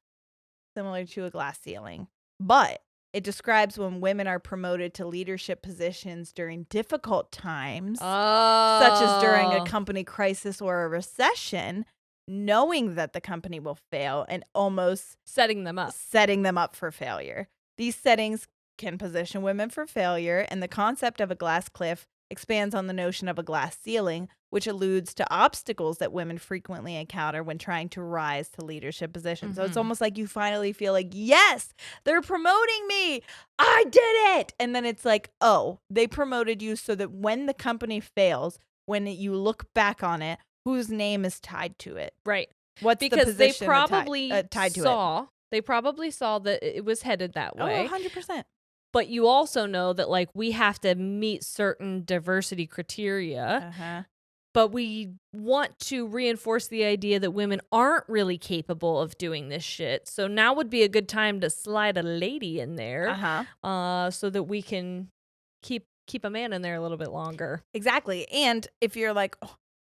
similar to a glass ceiling, but it describes when women are promoted to leadership positions during difficult times, such as during a company crisis or a recession, knowing that the company will fail and almost setting them up for failure. These settings can position women for failure, and the concept of a glass cliff expands on the notion of a glass ceiling, which alludes to obstacles that women frequently encounter when trying to rise to leadership positions. So it's almost like you finally feel like, yes, they're promoting me. I did it. And then it's like, oh, they promoted you so that when the company fails, when you look back on it, whose name is tied to it? Right. What's because the position they probably tied to saw, it? They probably saw that it was headed that way. Oh, 100%. But you also know that, like, we have to meet certain diversity criteria. But we want to reinforce the idea that women aren't really capable of doing this shit. So now would be a good time to slide a lady in there, so that we can keep a man in there a little bit longer. Exactly. And if you're like,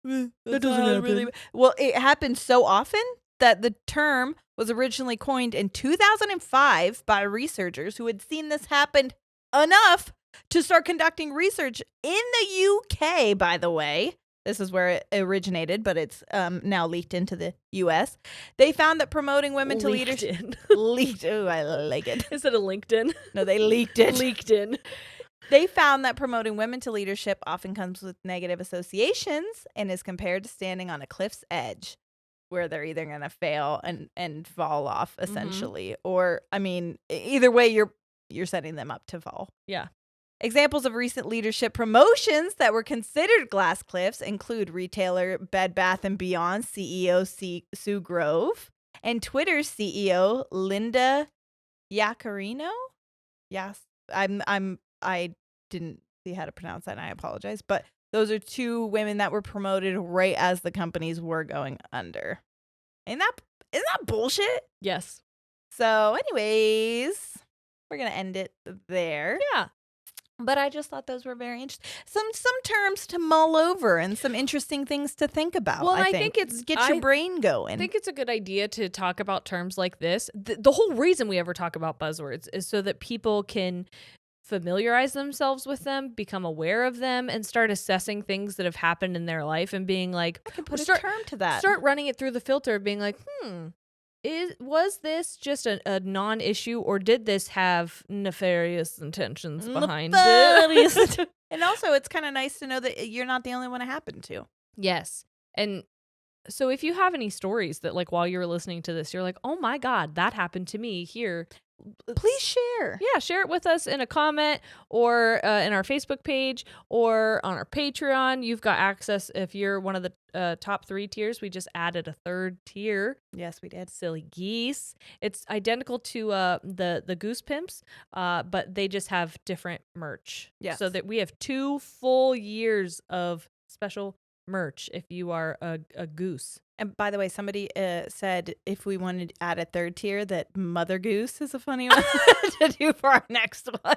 that doesn't happen. Really, well, it happens so often that the term was originally coined in 2005 by researchers who had seen this happen enough to start conducting research in the UK, by the way. This is where it originated, but it's now leaked into the U.S. They found that promoting women to leadership... Leaked. Oh, I like it. Instead of LinkedIn. No, they leaked it. Leaked in. They found that promoting women to leadership often comes with negative associations and is compared to standing on a cliff's edge, where they're either going to fail and fall off, essentially. Or, I mean, either way, you're setting them up to fall. Yeah. Examples of recent leadership promotions that were considered glass cliffs include retailer Bed Bath & Beyond CEO Sue Grove and Twitter's CEO Linda Yaccarino. Yes, I didn't see how to pronounce that, and I apologize. But those are two women that were promoted right as the companies were going under. Isn't that bullshit? Yes. So, anyways, we're gonna end it there. Yeah. But I just thought those were very interesting. Some terms to mull over and some interesting things to think about. Well, I think it's get your brain going. I think it's a good idea to talk about terms like this. The whole reason we ever talk about buzzwords is so that people can familiarize themselves with them, become aware of them, and start assessing things that have happened in their life and being like, I can put a term to that. Start running it through the filter of being like, was this just a non-issue, or did this have nefarious intentions behind it? And also, it's kind of nice to know that you're not the only one it happened to. Yes. And so if you have any stories that, like, while you were listening to this, you're like, oh my God, that happened to me here, please share. Yeah, share it with us in a comment or in our Facebook page or on our Patreon. You've got access if you're one of the top 3 tiers. We just added a 3rd tier. Yes, we did. Silly geese. It's identical to the Goose Pimps, but they just have different merch. Yes. So that we have 2 full years of special merch if you are a goose. And by the way, somebody said if we wanted to add a 3rd tier, that Mother Goose is a funny one to do for our next one.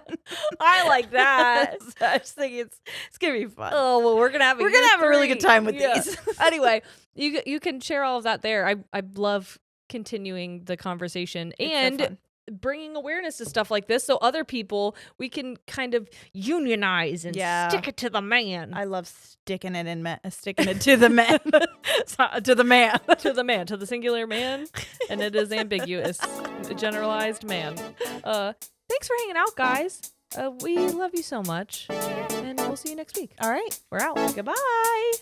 I like that. So I just think it's gonna be fun. Oh well, we're gonna have a really good time with these. Anyway, you can share all of that there. I love continuing the conversation and bringing awareness to stuff like this, so other people, we can kind of unionize and stick it to the man. I love sticking it to the man, to the singular man, and it is ambiguous, generalized man. Thanks for hanging out, guys. We love you so much, and we'll see you next week. All right, we're out. Goodbye.